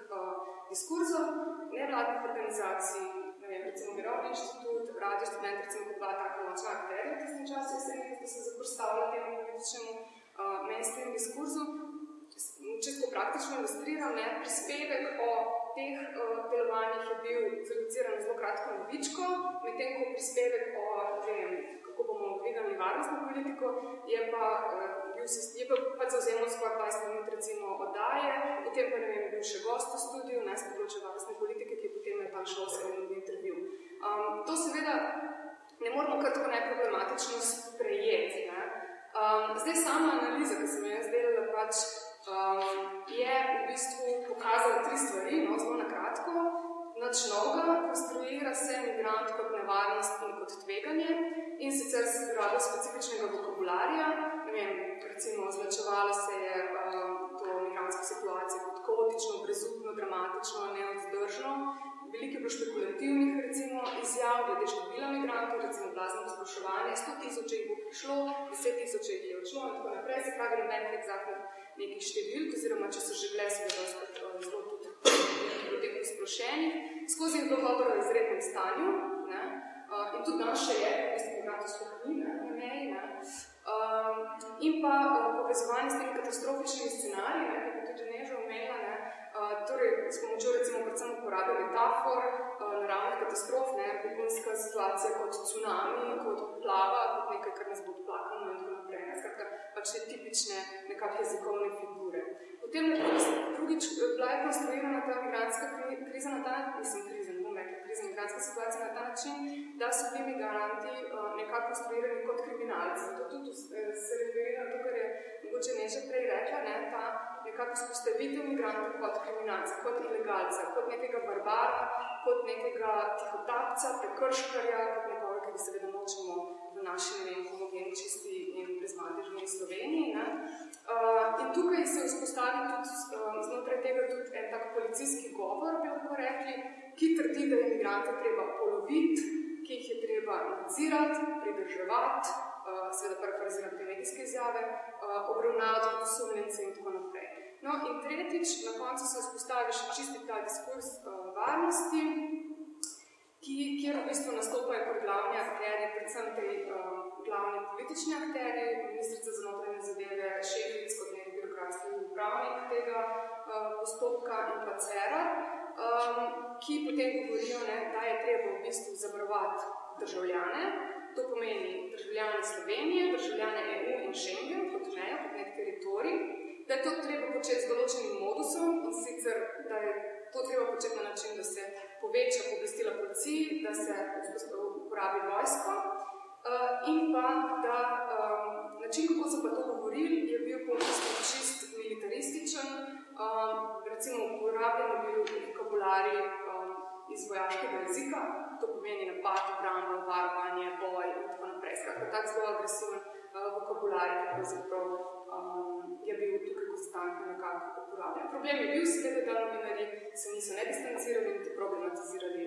diskurzov, nevladnih organizacij, recimo Mirovni inštitut, Radio Študent, recimo kot dva taka močna akterja v tistem času jeseni, ki se zaprstavlja temu političnemu mainstream diskurzu. Čisto praktično ilustriram, prispevek o teh delovanjih je bil zreduciran zelo kratko novičko, medtem ko prispevek o tem, kako bomo dvigali varnostno politiko, je pa zauzemal skoraj 20 minut recimo oddaje, potem pa je bil še gost v studiu, s področja varnostne politike, ki je potem tam šel svoj intervju. To seveda ne moramo kar tako neproblematično sprejeti. Zdaj sama analiza, ki sem jo delala, je v bistvu pokazala 3 stvari, zelo na kratko. Nič novega, konstruira se migrant kot nevarnost in kot tveganje, in sicer se rado specifičnega vokabularja, recimo označevalo se je to migrantsko situacijo kot kaotično, brezupno, dramatično, neozdržno. Veliko je bilo špekulativnih recimo izjav glede števila migrantov, recimo blazno posploševanje, 100 000 jih bo prišlo, 10 000 jih je odšlo in tako naprej, se pravi nobenih egzaktnih nekih številk, oziroma če so že bile, seveda zelo tudi teh posplošenih. Skozi je bilo govora o izrednem stanju, in tudi danes še je, v bistvu migrantov sploh ni na meji, in pa povezovanje s temi katastrofičnimi scenariji, ki je tudi Neža omenila, torej s pomočjo recimo predvsem uporabe metafor naravnih katastrof, begunska situacija kot tsunami, kot poplava, kot nekaj, kar nas bo odplakalo in tako naprej. Skratka, te tipične nekako jezikovne figure. Potem drugič bila je konstruirana ta migrantska kriza na ta migrantska situacija na ta način, da so bili migranti nekako konstruirani kot kriminalci. Zato tudi se referira na to, kar je mogoče Neža prej rekla, ta nekako spostavitev migrantov kot kriminalca, kot ilegalca, kot nekega barbara, kot nekega tihotapca, prekrškarja, kot nekoga, ki bi seveda nočemo v naši, homogeni, čisti in brezmadežni Sloveniji. In tukaj se vzpostavi tudi znotraj tega tudi en tak policijski govor, bi lahko rekli, ki trdi, da je migrante treba poloviti, ki jih je treba nadzirati, pridrževati, seveda parafrazirati te medijske izjave, obravnavati kot osumljence in tako naprej. In tretjič, na koncu se vzpostavi še čisti ta diskurs varnosti, kjer v bistvu nastopajo kot glavni akteri, predvsem te glavni politični akteri, ministrica za notranje zadeve, Šefic kot nek birokratski upravnik tega postopka in pa Cerar, ki potem govorijo, da je treba v bistvu zavarovati državljane, to pomeni državljane Slovenije, državljane EU in Schengen kot mejo, kot nek teritorij, da je to treba početi z določenim modusom, in sicer, da je to treba početi na način, da se poveča pooblastila policiji, da se uporabi vojsko, in pa, da način, kako so pa to govorili, je bil čist militarističen, recimo uporabljen je bil vokabularij iz vojaškega jezika, to pomeni napad, obramba, varovanje, boj in tako naprej. skratka, tak zelo agresiven vokabular, ki pravzaprav je bil tukaj konstantno nekako uporabljen. Problem je bil seveda, da novinarji se niso ne distancirali in problematizirali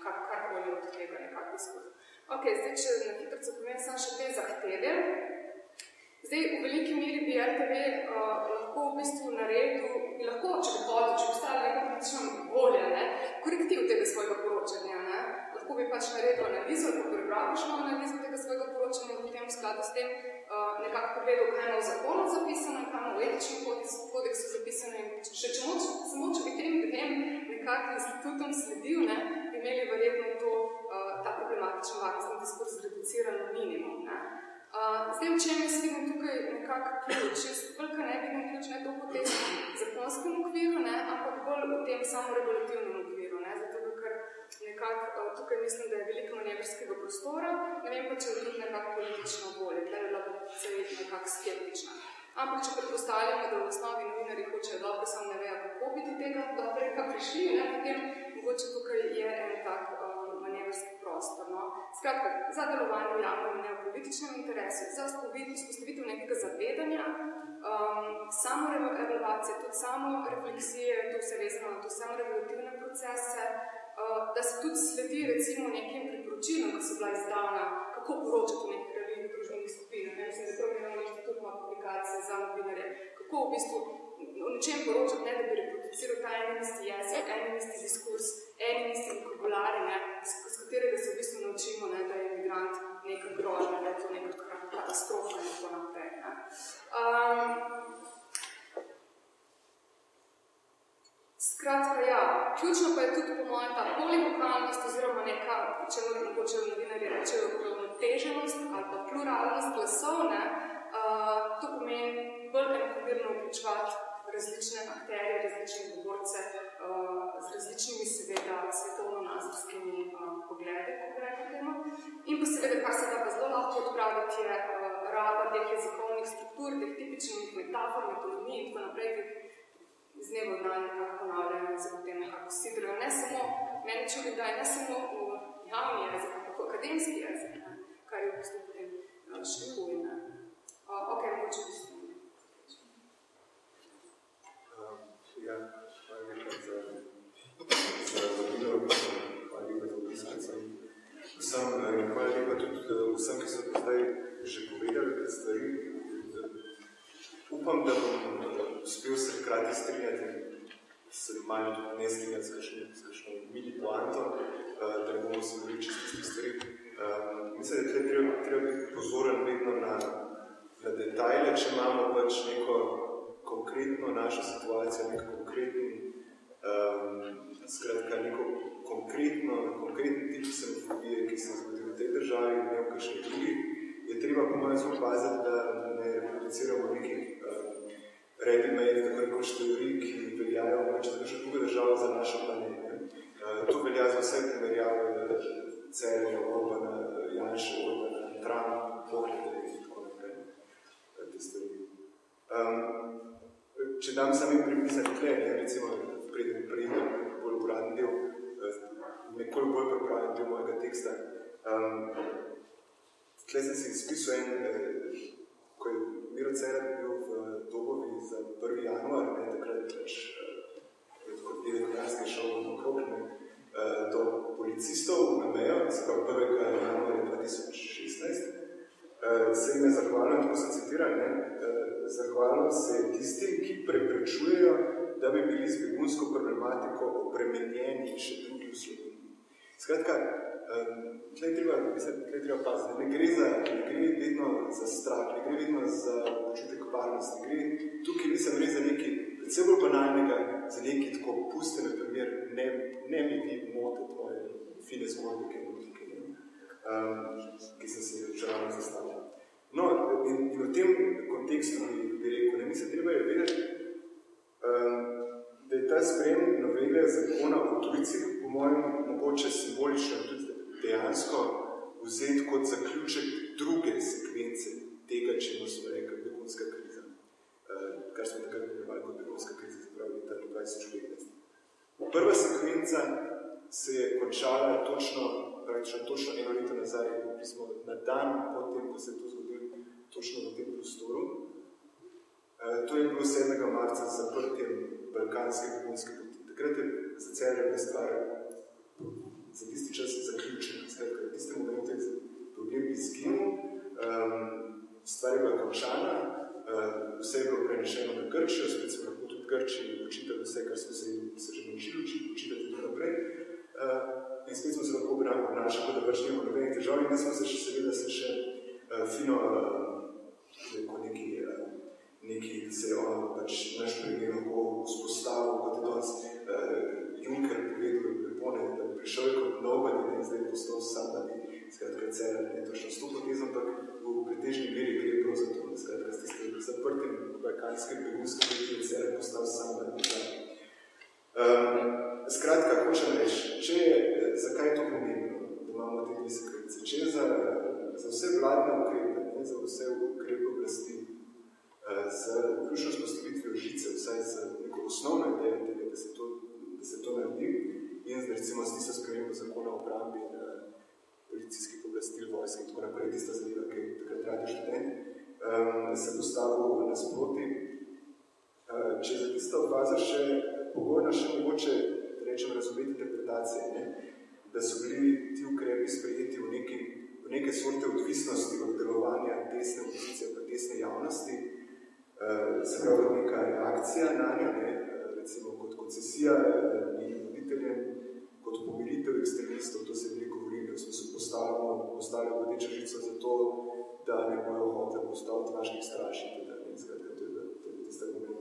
karkoli od tega nekako diskusa. Ok, zdaj, če na hitrico povem samo še dve zahteve. Zdaj, v veliki meri bi RTV lahko v bistvu naredil, bi lahko, če bi hodil, če bi ostala neka politična volja, korektiv tega svojega poročanja, lahko bi pač naredil analizo, ali koreografično analizo tega svojega poročanja in potem v skladu s tem nekako pogledal, kaj ima v zakonu zapisano, kaj ima v etičnem kodeksu zapisano in samo če bi tem dvem nekako institutom sledil, bi imeli verjetno ta problematičen varnostni diskurs zreduciran na minimum. Zdaj, v čem jaz vidim tukaj nekako ključ? Jaz velika ne vidim ključ ne toliko v tem zakonskem okviru, ampak bolj v tem samoregulativnem okviru, zato ker nekako tukaj mislim, da je veliko manevrskega prostora, ne vem pa, če je tudi nekako politična volja, da je lahko nekako skeptična. Ampak, če predpostavljamo, da v osnovi novinarji hočejo dobro, samo ne vejo, kako bi do tega dobrega prišli, potem mogoče tukaj je en tak manevrski prostor. Skratka, za delovanje v javnem in ne v političnem interesu, za vzpostavitev nekega zavedanja, samoevaluacije, tudi samorefleksije, to vse vezano na to samoregulativne procese, da se tudi sledi recimo nekim priporočilom, ki so bila izdana, kako poročati v nekih ranljivih družbenih skupinah. Mislim, da prav imamo inštitut ima publikacije za novinarje, kako v bistvu o nečem poročati, ne da bi reproduciral ta en isti jezik, en isti diskurs, en isti vokabular, s katerega se v bistvu naučimo, da je imigrant neka grožnja, da je to neka katastrofa in tako naprej. Skratka, ja, ključno pa je tudi po mojem ta polivokalnost oziroma neka, če mogoče novinarji rečejo, uravnoteženost ali pa pluralnost glasov, to pomeni bolj enakomerno vključevati različne akterje, različne govorce z različnimi seveda svetovno-nazorskimi poglede, kako rekli temu. In pa seveda, kar se da pa zelo lahko odpraviti, je raba teh jezikovnih struktur, teh tipičnih metafor, metodologij in tako naprej, iz dneva v dan nekako ponavljajo se potem nekako sidrajo. Ne samo, meni čudi, da je ne samo v javni jezik, ampak v akademski jezik, kar je v bistvu potem še huj. Ok, mogoče v bistvu. Ja, hvala lepa za vabilo, hvala lepa za obiskance. Hvala lepa tudi vsem, ki so zdaj že povedali te stvari. Upam, da bom uspel se hkrati strinjati, se malo tudi ne strinjati s kakšno mini poanto, da ne bomo se govorili čez tiste stvari. Mislim, da treba biti pozoren vedno na detajle, če imamo pač neko konkretno našo situacijo, neko konkreten tip ksenofobije, ki se zgodi v tej državi in ne v kakšni drugi, je treba po mojem zelo paziti, da ne reproduciramo nekih ready-made, tako rekoč teorij, ki veljajo za kakšno drugo državo za našo planet. To velja za vse primerjave Cererja, Orbana, Janše, Orbana, Trump, Poglede in tako naprej. Te stvari. Če dam sami pripisati tle, recimo preidem bolj uporaden del, nekoliko bolj pripravljen del mojega teksta. Tle sem si izpisal ko je Miro Cerar bil v Dobovi za 1. januar, takrat kot devekoranski šel okrog do policistov na mejo, se pravi 1. januarja 2016. Se jim je zahvalil, tako se citiram, zahvalil se tistim, ki preprečujejo, da bi bili z begunsko problematiko obremenjeni še drugi v Sloveniji. Skratka, tle treba paziti, ne gre vedno za strah, ne gre vedno za občutek varnosti, gre tukaj nisem res za nekaj predvsem bolj banalnega, za nekaj tako puste, na primer, ne mi vi motet moje fine zgodbe, ki sem se včeraj zastavljal. No, in v tem kontekstu bi rekel, mi se treba je vedeti, da je ta sprejem novele zakona o tujcih, po mojem, mogoče simbolično tudi dejansko vzeti kot zaključek druge sekvence tega, čemu smo rekli begunska kriza, kar smo takrat imenovali kot begunska kriza, se pravi leta 2015. Prva sekvenca se je končala točno praktično točno 1 leto nazaj, bili smo na dan po tem, ko se je to zgodilo, točno v tem prostoru. To je bilo 7. marca z zaprtjem balkanske begunske poti. Takrat je za Celje bila stvar za tisti čas zaključena. Skratka, v tistem momentu je problem izginil, stvar je bila končana, vse je bilo prenešeno na Grčijo, spet smo lahko tudi Grčiji učitali vse, kar smo se že naučili učitati tudi naprej. In spet smo se lahko obnašali, da pač nimamo nobenih težav in da smo se še seveda fino neki se je ono pač naš primer lahko vzpostavil, kot je danes Juncker povedal Lepone, da bi prišel kot nobody in zdaj postal somebody, skratka Celje, ne točno s to potezo, ampak v pretežni meri gre prav za to, skratka s tistim zaprtim balkanskim begunskim poti je Celje postal somebody. Skratka, hočem reči, zakaj je to pomembno, da imamo te dve sekvence? Če je za vse vladne ukrepe, za vse ukrepe oblasti, z vključno s postavitvijo žice, vsaj z neko osnovno idejo tega, da se to naredi in recimo s tisto spremembo zakona o obrambi policijskih oblastil, vojske in tako naprej, tista zadeva, ki je takrat radi študent, se postavil nasproti. Če za tisto fazo še pogojno še mogoče, da rečem, razumeti interpretacije, da so bili ti ukrepi sprejeti v neke sorte odvisnosti od delovanja desne opozicije pa desne javnosti, se pravi neka reakcija na njo, recimo kot koncesija njenim voditeljem, kot pomiritev ekstremistov, to se je veliko govorilo, v smislu postavljamo vodečo žico za to, da ne bojo hoteli postaviti vaških straši, to je tista moment.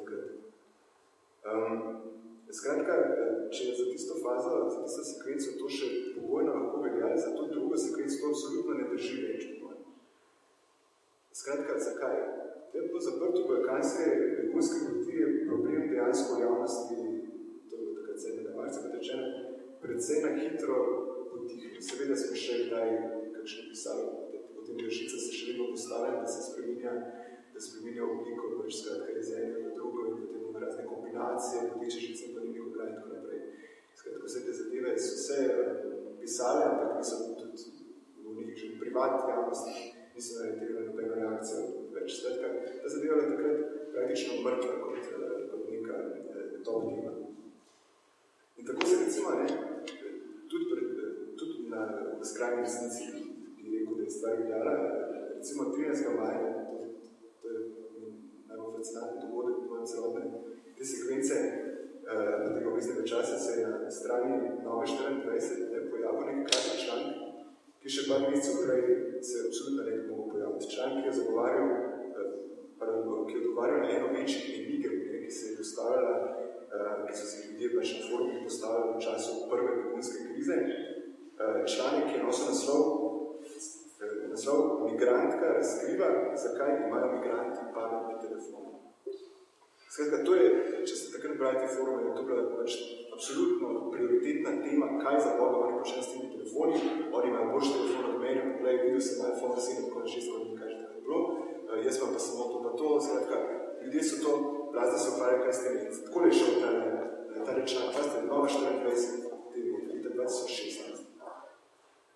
Skratka, če je za tisto fazo, za tisto sekvenco to še pogojno lahko velja, za to drugo sekvenco to absolutno ne drži več. Skratka, zakaj? Po zaprtu balkanske begunske poti je problem dejansko v javnosti, to je bilo takrat 7. marca, kot rečeno, predvsej na hitro potihnil. Seveda smo še kdaj kakšne pisali, potem rešica se še vedno postavlja, da se spreminja obliko, skratka iz enega v drugo in potem razne kombinacije, poteče žice pa njih obrat in tako naprej. Skratka, vse te zadeve so vse pisali, ampak niso tudi v njih že v privatni javnosti, niso naredili nobeno reakcijo več. Skratka, ta zadeva je takrat praktično mrtva kot neka top tema. In tako se recimo, tudi na skrajni resnici bi rekel, da je stvar veljala, recimo 13. maja, to je najbolj fascinantni dogodek v mojem celotne te sekvence tega obveznega časa, se je na strani Nove 24 pojavil nek kratek članek, ki še par mesecev prej se absolutno ne bi mogel pojaviti. Članek, ki je odgovarjal na eno večjih enigem, ki se je postavljala, ki so se ljudje pač na forumih postavljali v času prve begunske krize. Članek je nosil naslov Migrantka razkriva, zakaj imajo migranti pametne telefone. Skratka, to je, če ste takrat brali te forume, to je bila pač absolutno prioritetna tema, kaj za Boga oni počnejo s temi telefoni. Oni imajo boljši telefon od mene, pogledaj, videl sem iPhone 7,6, ko mi kaže, tako je bilo. Jaz pa samo to pa to. Skratka, ljudje so to, blazno se ukvarjali, kaj ste imeli. Takole je šel ta rečna, pa ste Nova 24, leta 2016.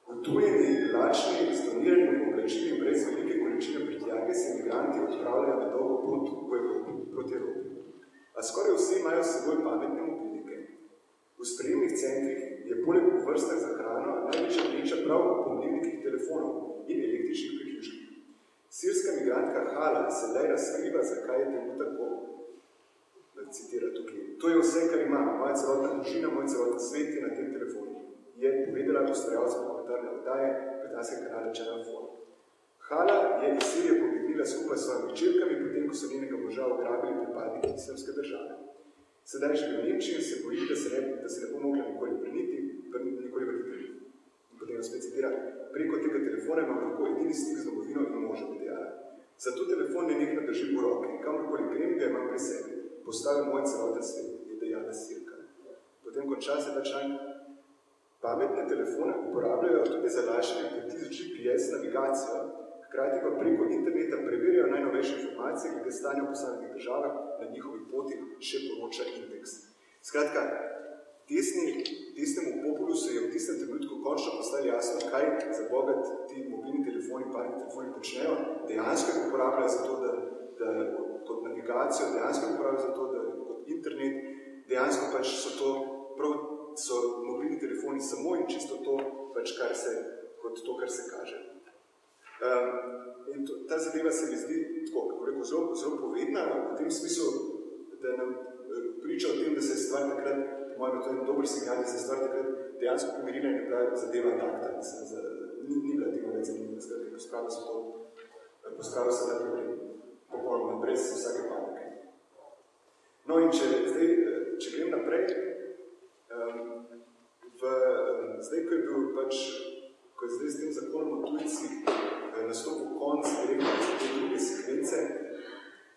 Utujeni, lačni, stonirani, oblačili brez velike količine prtljage se migranti odpravljajo na dolgo pot proti Evropi. A skoraj vsi imajo s seboj pametne mobilnike. V sprejemnih centrih je poleg v vrstah za hrano največja gneča prav pomnilnikih telefonov in električnih priključkih. Sirska migrantka Hala sedaj razkriva, zakaj je temu tako. Citira tukaj. To je vse, kar imam. Moja celotna družina, moj celoten svet je na tem telefonu. Je povedala ustvarjalca dokumentarne oddaje britanskega kanala Channel 4. Hala je iz Sirije pobegnila skupaj s svojimi hčerkami, potem ko so njenega moža ugrabili pripadniki Islamske države. Sedaj živi v Nemčiji in se boji, da se ne bo mogla nikoli vrniti. In potem spet citira, preko tega telefona imam lahko edini stik z domovino in možem dejala. Zato telefon nenehno drži v roki, kamorkoli grem, ga imam pri sebi. Postavim moj celoten svet, je dejala Sirka. Potem konča se ta članek. Pametne telefone uporabljajo tudi za lažanje poti z GPS navigacijo, hkrati pa preko interneta preverjajo najnovejše informacije, glede stanja v posameznih državah, na njihovih poti še poroča Index. Skratka, desnemu populusu je v tistem trenutku končno postalo jasno, kaj za Boga ti mobilni telefoni, pametni telefoni počnejo, dejansko jih uporabljajo za to, da kot navigacijo, dejansko jih uporabljajo za to, da kot internet, dejansko pač so mobilni telefoni samo in čisto to, pač kar se kaže. In ta zadeva se mi zdi tako, kako rekel, zelo povedna, v tem smislu, da nam priča o tem, da se je stvar takrat, po mojem, to je dober signal, da se je stvar takrat dejansko pomirila in je bila zadeva takta. Ni bila tega več zanimljiva, skratka, pospravil se ta problem popolnoma, brez vsake panike. No in če grem naprej, zdaj, ko je bil pač, ko je zdaj s tem zakonom o tujcih nastopil konc te druge sekvence,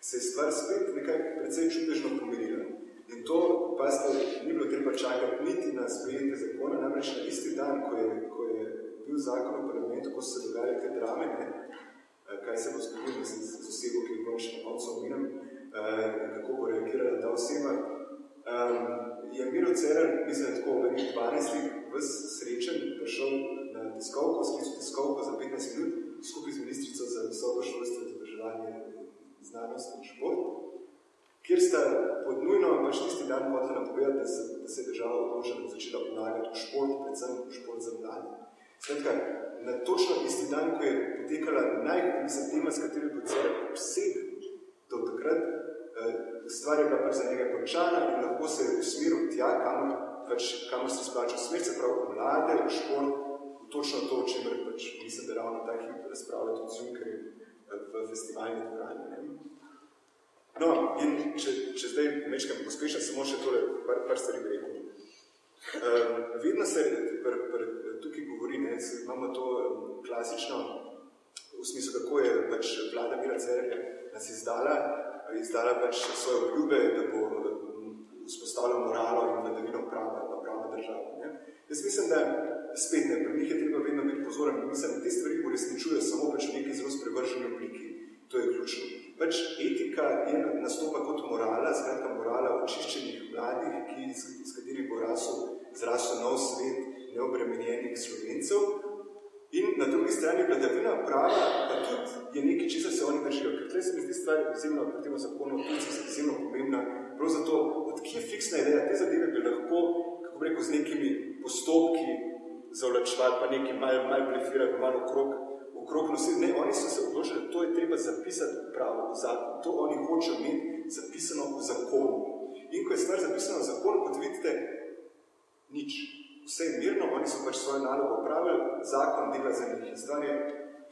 se je stvar spet nekaj precej čudežno pomirila. In to, ni bilo treba čakati niti na sprejetje zakona, namreč na isti dan, ko je bil zakon v parlamentu, ko so se dogajali te drame, kaj se bo zgodilo z osebo, ki jo še na koncu omenim, kako bo reagirala ta oseba, je Miro Cerar, mislim, tako v 12. ves srečen prišel na tiskovko, sklical tiskovko za 15 minut, skupaj z ministrico za visoko šolstvo, izobraževanje, znanost in šport, kjer sta pod nujno pač tisti dan hotela napovedati, da se je država odločila začela vlagati v šport, predvsem v šport za mlade. Skratka, na točno isti dan, ko je potekala tema, s katero je bil Cerar obseden, do takrat stvar je bila pač za njega končana in lahko se je usmeril tja, kamor se splačal smer, se pravi v mlade, v šport, v točno to, o čemer pač mislim, da ravno ta hip razpravlja tudi z Junkerjem v festivalni dvorani. No, in če zdaj mečkam pospešam, samo še tole par stvari bi rekel. Vedno se tukaj govori, imamo to klasično, v smislu, kako je pač vlada Mira Cerarja nas izdala pač svoje obljube, da bo vzpostavila moralo in vladavino prava, pravna država. Jaz mislim, da spet ne, pri njih je treba vedno biti pozoren, mislim, da te stvari uresničujejo samo pač v neki zelo sprevrženi obliki. To je ključno. Pač etika nastopa kot morala, skratka morala očiščenih mladih, iz katerih bo zrasel nov svet neobremenjenih Slovencev. In na drugi strani vladavina prava pa tudi je nekaj, česar se oni držijo. Ker tukaj se mi zdi stvar izjemno, pri tem zakonu o tujcih se izjemno pomembna, prav zato, odkje je fiksna ideja, te zadeve bi lahko, kako bi rekel, z nekimi postopki zavlačevali, pa nekaj malo blefirati, malo okrog nositi. Ne, oni so se odločili, da to je treba zapisati v pravo, v zakon. To oni hočejo imeti zapisano v zakonu. In ko je stvar zapisana v zakonu, kot vidite, nič. Vse je mirno, oni so pač svojo nalogo opravili, zakon dela za njih.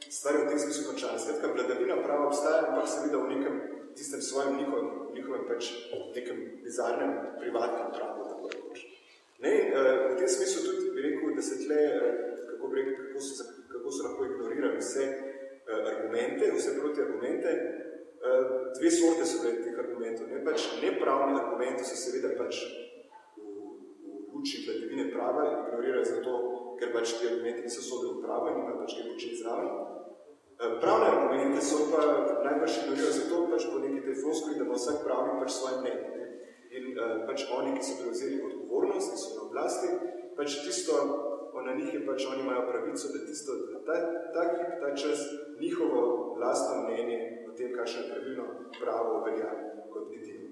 Stvar je v tem smislu končana. Skratka, vladavina prava obstaja, ampak seveda v nekem tistem svojem njihovem pač nekem bizarnem privatnem pravu, tako rekoč. V tem smislu tudi bi rekel, da se tle, kako so lahko ignorirali vse argumente, vse protiargumente. Dve sorte so bile teh argumentov. Nepravni argumenti so seveda pač vladavine prava ignorirajo zato, ker pač ti argumenti niso sodili v pravo in ima pač kaj početi zraven. Pravne argumente so pa najbrž ignorirajo zato, pač po neki tej floskuli, da ima vsak pravnik pač svoje mnenje. In pač oni, ki so prevzeli odgovornost, ki so na oblasti, pač tisto, na njih je pač, oni imajo pravico, da tisto, ta čas, njihovo lastno mnenje o tem, kakšno je pravilno pravo velja kot edino.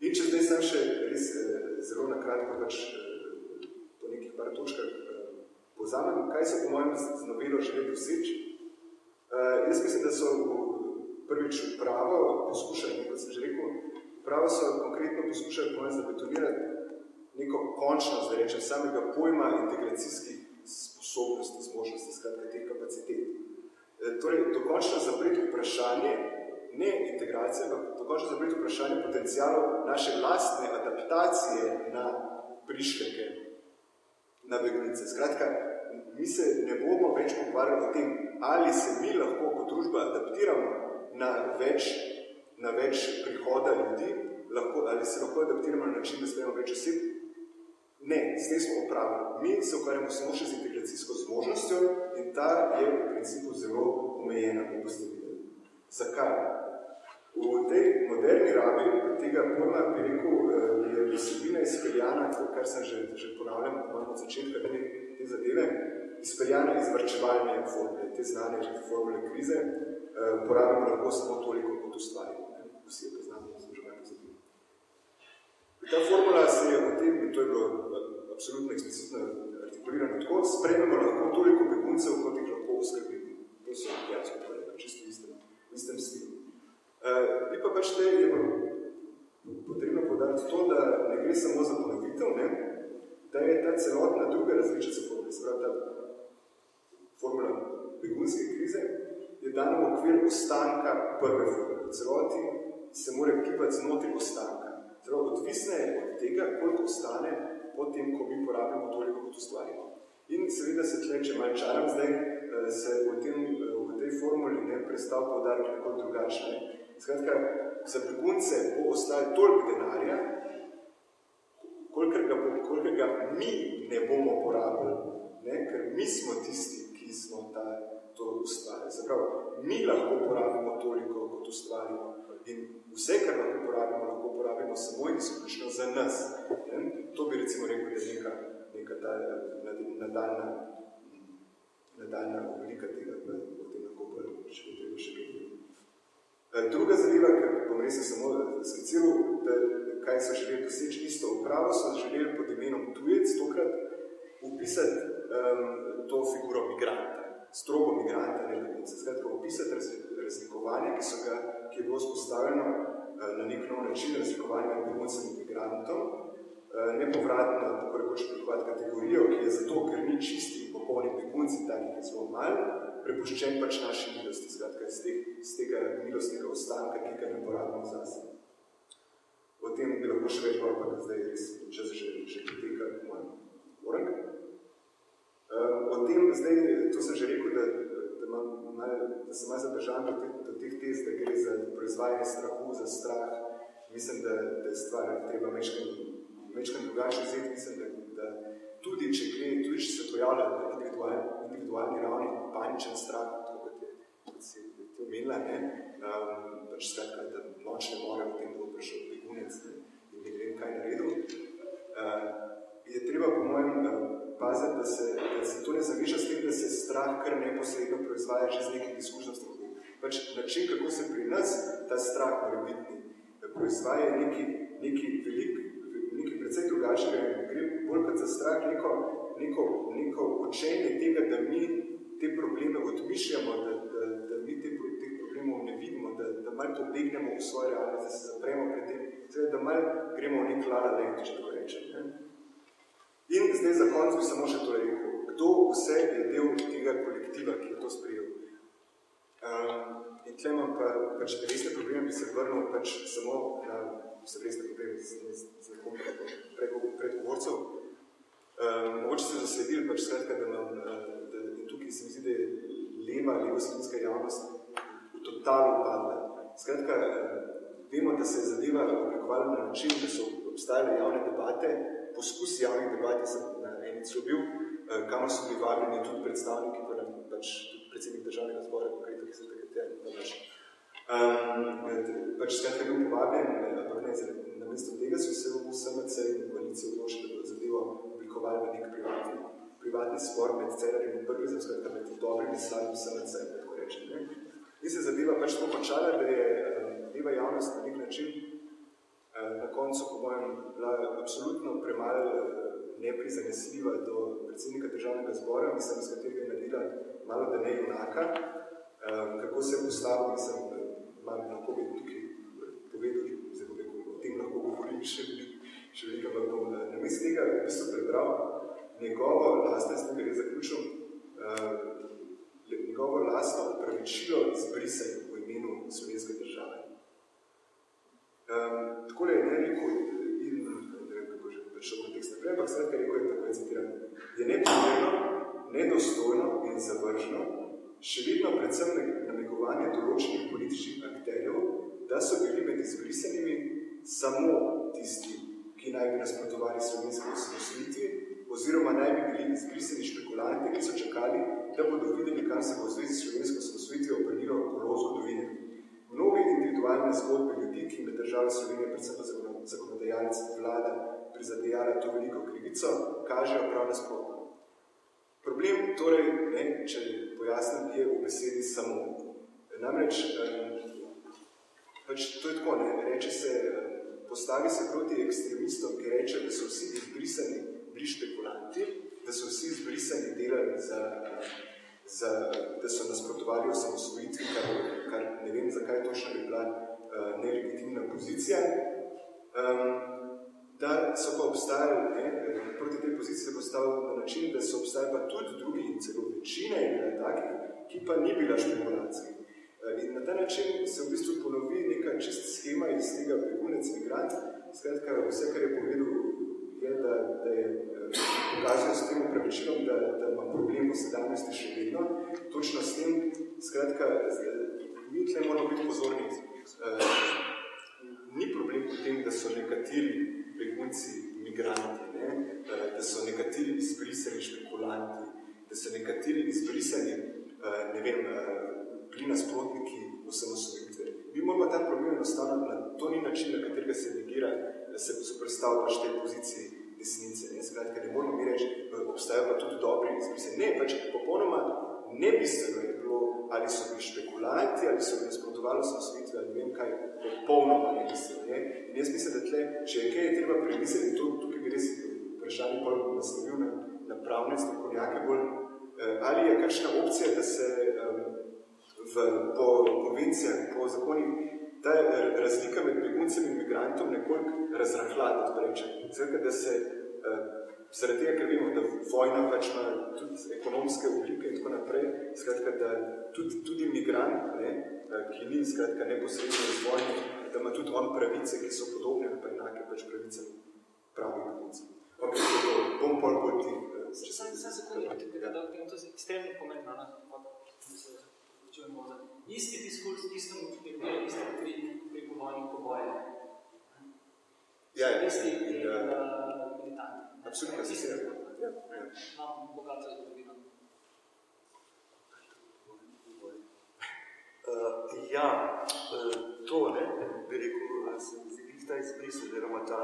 In če zdaj sam še res zelo nakratko pač po nekih par točkah povzamem, kaj so po mojem z novelo želeli doseči. Jaz mislim, da so prvič pravo poskušali, kot sem že rekel, pravo so konkretno poskušali po mojem zabetonirati neko končnost, da rečem, samega pojma integracijskih sposobnosti, zmožnosti, skratka teh kapacitet. Torej, dokončno zapreti vprašanje, ne integracije, ampak dokončno zapreti vprašanje potencialov naše lastne adaptacije na prišleke, na begunce. Skratka, mi se ne bomo več pogovarjali o tem, ali se mi lahko kot družba adaptiramo na več prihoda ljudi, ali se lahko adaptiramo na način, da sprejemo več oseb. Ne, s tem smo opravili. Mi se ukvarjamo samo še z integracijsko zmožnostjo in ta je v principu zelo omejena, kot boste videli. Zakaj? V tej moderni rabi tega pojma, bi rekel, je vsebina izpeljana, kar sem že ponavljam, od začetka te zadeve, izpeljana iz varčevalne formule, te znane formule krize, porabimo lahko samo toliko, kot ustvarimo. Vsi je poznamo, smo že manj pozabili. Ta formula se je v tem, in to je bilo absolutno eksplicitno artikulirano tako, sprejmemo lahko toliko beguncev, kot jih lahko oskrbimo. To so dejansko povedali, čisto v istem stilu. Bi pa pač te je potrebno podariti to, da ne gre samo za ponovitev, da je ta celotna druga različica formula, se pravi ta formula begunske krize, je dana v okvir ostanka prve formule. Celoti se mora kipati znotraj ostanka. Odvisne je od tega, koliko ostane potem, ko mi porabimo toliko, kot ustvarimo. In seveda se tle, če malo čaram zdaj, se v tej formuli ne prestal poudariti nekoliko drugačne. Skratka, za begunce bo ostalo toliko denarja, kolikor ga mi ne bomo porabili, ker mi smo tisti, ki smo to ustvarili. Se pravi, mi lahko porabimo toliko, kot ustvarimo. In vse, kar lahko porabimo samo in izključno za nas. To bi recimo rekel, da je neka ta nadaljna oblika tega, da o tem lahko treba še vedeti. Druga zadeva, ker bom res samo skiciral, kaj so želeli doseči isto upravo, so želeli pod imenom tujec tokrat upisati to figuro migranta, strogo migranta, ne begunca. Skratka, opisati razlikovanje, ki je bilo vzpostavljeno na nek nov način, razlikovanje med beguncem in migrantom, nepovratno, tako rekoč prekovati kategorijo, ki je zato, ker ni čisti in popolni begunci, takih je zelo malo, prepuščen pač naši milosti, skratka, iz tega milostnega ostanka, ki ga ne porabimo zase. O tem bi lahko še več bolj, ampak zdaj res čas že poteka moj orang. O tem zdaj, to sem že rekel, da sem malo zadržan do teh tez, da gre za proizvajanje strahu, za strah. Mislim, da je stvar treba mečkam drugače vzeti. Mislim, da tudi če se pojavlja na individualni ravni paničen strah, kot si omenila, pač skratka, da noč ne more v tem, da bo prišel begunec in ne vem, kaj naredil, je treba po mojem paziti, da se to ne zamišlja s tem, da se strah kar neposredno proizvaja že z nekih izkušnjah strahu. Pač način, kako se pri nas ta strah morebitni proizvaja neki precej drugačnega, gre bolj kot za strah neko učenje tega, da mi te probleme odmišljamo, da mi teh problemov ne vidimo, da malo pobegnemo v svoje realnost, da se zapremo pred tem, da malo gremo v nek la la land, če to rečem. In zdaj za konec bi samo še to rekel, kdo vse je del tega kolektiva, ki je to sprejel. In tle imam pač resne probleme, bi se vrnil pač samo na resne probleme z nekom predgovorcev. Mogoče ste zasledili pač skratka, da tukaj se mi zdi, da je levosredinska javnost v totalu padla. Skratka, vemo, da se je zadeva oblikovala na način, da so obstajale javne debate, poskus javnih debat, sem na eni celo bil, kamor so bili vabljeni tudi predstavniki, pač tudi predsednik državnega zbora, kaj tukaj se takrat pač skratka bil povabljen, ampak ne, na mesto tega so se v SMC in koalicijo odločili, da bodo zadevo oblikovali v nek privatni spor med Cerarjem in Brglezom, skratka med dobrim in slabim SMC, tako rečem. In se zadeva pač tako končala, da je leva javnost na nek način na koncu, po mojem, bila absolutno premalo neprizanesljiva do predsednika državnega zbora, mislim, iz katerega je naredila malo da ne junaka, kako se je postavil, mislim, lahko bi tukaj povedal, o tem lahko govorim še veliko, ampak bom namesto tega v bistvu prebral njegovo lastno, s tem bi zaključil, njegovo lastno opravičilo izbrisanje v imenu slovenske države. Takole je ne rekel, in ne vem, kako že prišel kontekst naprej, ampak skratka rekel je tako, citiram, je neprimerno, nedostojno in zavržno, še vedno predvsem namigovanje določenih političnih akterjev, da so bili med izbrisanimi samo tisti, ki naj bi nasprotovali slovenski osamosvojitvi, oziroma naj bi bili izbrisani špekulanti, ki so čakali, da bodo videli, kam se bo v zvezi s slovensko osamosvojitvijo obrnilo kolo zgodovine. Mnoge individualne zgodbe prizadejala to veliko krivico, kažejo prav nasprotno. Problem torej, če pojasnim, je v besedi samo. Namreč, to je tako, reče se, postavi se proti ekstremistom, ki reče, da so vsi izbrisani bili špekulanti, da so vsi izbrisani delali da so nasprotovali osamosvojitvi, kar ne vem, zakaj točno bi bila nelegitimna pozicija, da so pa obstajali, proti tej poziciji se postavili na način, da so obstajali pa tudi drugi in celo večina je bila takih, ki pa ni bila špekulacija. In na ta način se v bistvu ponovi neka čist schema iz tega begunec migrant. Skratka, vse, kar je povedal, je, da je pokazal s tem upravičilom, da ima problem v sedanjosti še vedno. Točno s tem, skratka, mi tle moramo biti pozorni. Ni problem v tem, da so nekateri begunci migranti, da so nekateri izbrisani špekulanti, da so nekateri izbrisani, bili nasprotniki osamosvojitve. Mi moramo ta problem enostavno, to ni način, na katerega se negira, da se predstavljaš tej poziciji desnice. Skratka, ne moramo mi reči, obstajajo pa tudi dobri izbrisani. Ne, pač popolnoma nebistveno je bilo, ali so bili špekulanti, ali so nasprotovali osamosvojitve, ali ne vem kaj, popolnoma nebistveno. In jaz mislim, da tle, če je kaj treba premisliti, tukaj bi res vprašanje bolj naslovil na pravne strokovnjake bolj, ali je kakšna opcija, da se po konvencijah, po zakonih, ta razlika med beguncem in migrantom nekoliko razrahla, da rečem. Zdaj, da se zaradi tega, ker vemo, da vojna pač ima tudi ekonomske oblike in tako naprej, skratka, da tudi migrant, ki ni skratka neposredno iz vojne, da ima tudi on pravice, ki so podobne, pa enake pač pravice pravih beguncev. Ok, bom bolj tih. Če sem sekund, da to je ekstremno pomembno, da se čujemo za isti diskurs, isto pri povojnih pobojih. Ja, isti militanti. Absolutno, se se. Imam bogato zgodovino. To, bi rekel, se mi zdi ta izbris, oziroma ta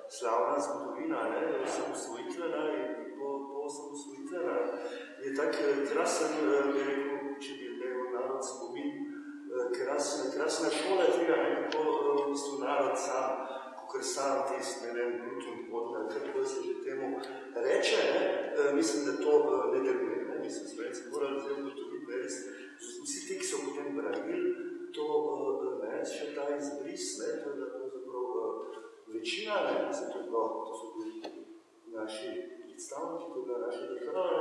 slavna zgodovina, osamosvojitvena in po osamosvojitvena, je tak krasen, bi rekel, če bi narod spomin, krasna šola tega, kako v bistvu narod sam, kakor sam tist, brutum podna, kako se že temu reče, mislim, da to ne deluje. Mislim, Slovenci morali zdaj ugotoviti, res, vsi ti, ki so potem branili, to še ta izbris, to je da pravzaprav večina, mislim, to so bili naši predstavniki, to je bila naša država,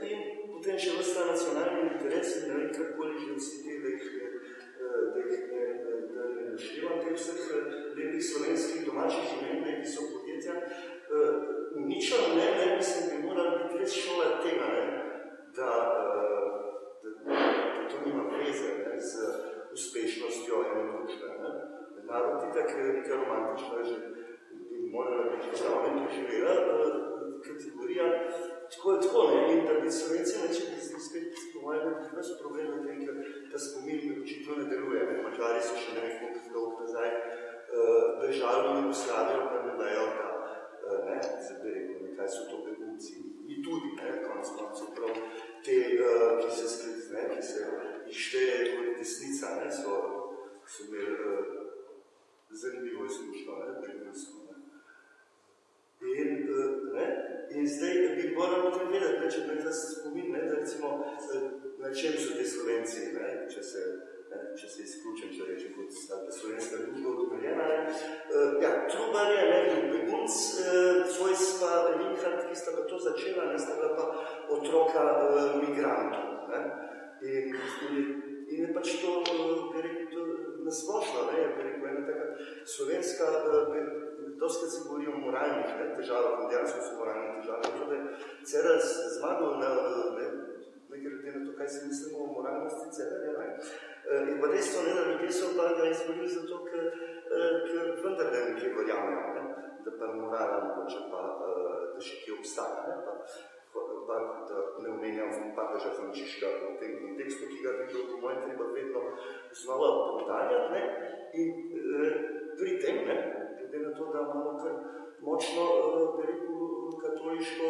in potem še vrsta nacionalni interes, ne vem, karkoli že vsi te, da ne naštevam teh vseh lepih slovenskih domačih imen, ki so podjetja, uničeno, mislim, bi morala biti res šola tega, da to nima veze z uspešnostjo ene družbe. Narod je tako neka romantična, že bi morala biti zdravljen preživela kategorija, tako, in da bi Slovenci, če bi zdaj spet po mojem ves problem na tem, ker ta spomin očitno ne deluje. Mačari so še nekaj dolg nazaj bežali in Jugoslavijo, pa ne dajo, da kaj so to begunci. In tudi, konec prav, te, ki se išteje kot desnica, so imeli zanimivo izkušnjo, begunsko. In zdaj bi moral potem vedeti, če bi ta spomin, da recimo, na čem so te Slovenci, če se izključim, če rečem, kot slovenska družba utemeljena. Trubar je begunc, Zois pa Linhart, ki sta pa to začela, sta bila pa otroka migrantov. In je pač to, bi rekel, nasplošno, bi rekel, ena taka slovenska, doskrat se govori o moralnih težavah, in dejansko so moralne težave. To, da je Cerar zmagal ne gre na to, kaj se mislimo o moralnosti Cerarja. In pa dejstvo, da ljudje so pa ga izvolili zato, ker vendar nekje verjamejo, da pa morala mogoče pa, da še kje obstaja. Pa da ne omenjam papeža Frančiška v tem kontekstu, ki ga bi bilo po mojem treba vedno znova poudarjati. In pri tem, glede na to, da imamo kar močno, bi rekel, katoliško,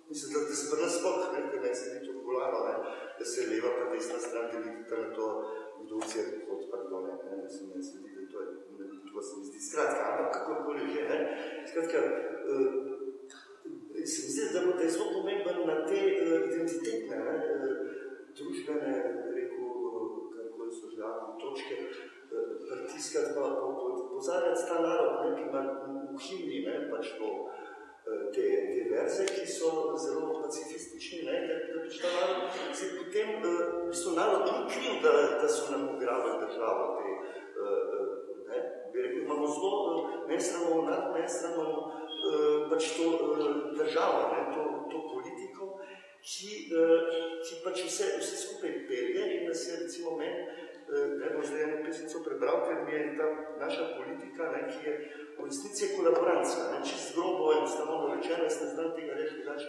mislim, da se pri nas sploh, ker meni se ni to bolano, da se leva pa desna stran delite na to, kdo vse kot pardon, mislim, meni se zdi, da to se mi zdi skratka, ampak kakorkoli že, skratka, se mi zdi, da je zelo pomemben na te identitetne, družbene, rekel, karkoli so že točke, pritiskati pa pozarjati ta narod, ki ima v himni, pač to, te verze, ki so zelo pacifistični, da pač ta narod se potem, v bistvu narod ni kriv, da so nam ugrabili državo, bi rekel, imamo zelo nesramno pač to državo, to politiko, ki pač vse skupaj pelje in nas je recimo meni, bom zdaj eno pesnico prebral, ker mi je ta naša politika, ki je v resnici kolaborantska, čist grobo enostavno rečeno, jaz ne znam tega reči drugače,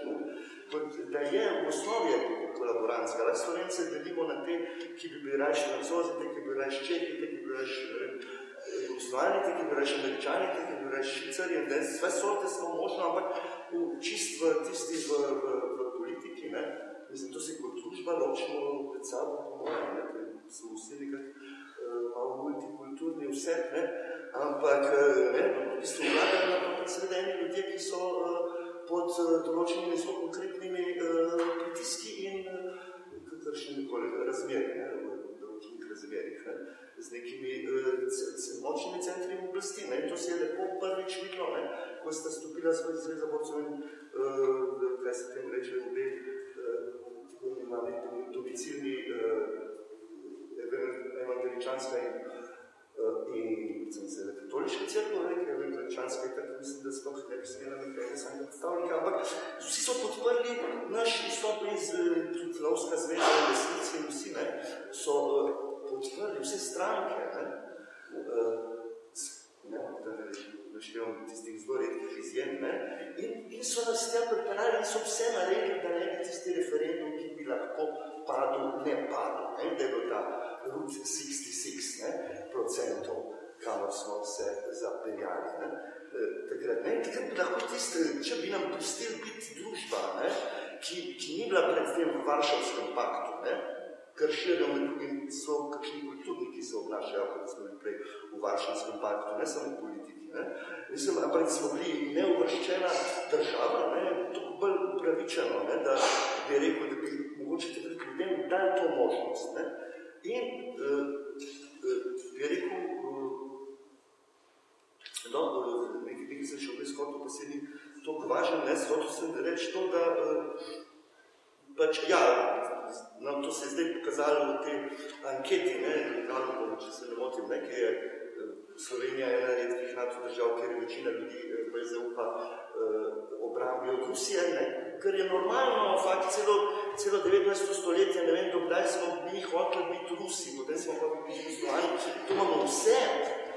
da je v osnovi kolaborantska. Lahko Slovence delimo na te, ki bi bili rajši Francozi, te, ki bi bili rajši Čehi, te, ki bi bili rajši Jugoslavani, te, ki bi bili rajši Američani, te, ki bi bili rajši Švicarji, sve sorte smo možno, ampak čist v tisti v politiki, mislim, to se kot družba ločimo pred sabo, po mojem, ker smo vsi nekako malo multikulturni vse, ampak v bistvu vladajo na predsredeni ljudje, ki so pod določenimi zelo konkretnimi pritiski in kakršnimi razmeri, v določenih razmerih, z nekimi močnimi centri oblasti. In to se je lepo prvič videlo, ko sta stopila Zveza borcev in, kaj se tem reče, obe domicilni evangeličanska in katoliška cerkev, evangeličanska je tako, mislim, da sploh ne bi smela nekaj samega predstavnika, ampak vsi so podprli naš izstop iz Lovska zveza in Desnici in vsi so podprli vse stranke, da naštevam tistih zelo redkih izjem, in so nas tja pripeljali in so vse naredili, da ne bi tisti referendum, ki bi lahko padel, ne padel, da je bilo ta Route 66%, kamor smo se zapeljali. Takrat bi lahko tiste, če bi nam pustili biti družba, ki ni bila pred tem v Varšavskem paktu, kršijo med drugim so kakšni kulturniki se obnašajo, kot smo bili prej v Varšavskem paktu, ne samo politiki. Mislim, ampak smo bili neuvrščena država, tako bolj upravičeno, da bi rekel, da bi mogoče takrat ljudem dali to možnost. In bi rekel, nekaj se še v izhodu pa se ni toliko važen, zato sem da reči to, da pač, nam to se je zdaj pokazalo v tej anketi, če se ne motim, ki je Slovenija ena redkih NATO držav, kjer je večina ljudi pa zaupa obrambi od Rusije, ker je normalno, fakt, celo 19. stoletje, ne vem, dokdaj smo mi hoteli biti Rusi, potem smo pa biti Jugoslavani, to imamo vse,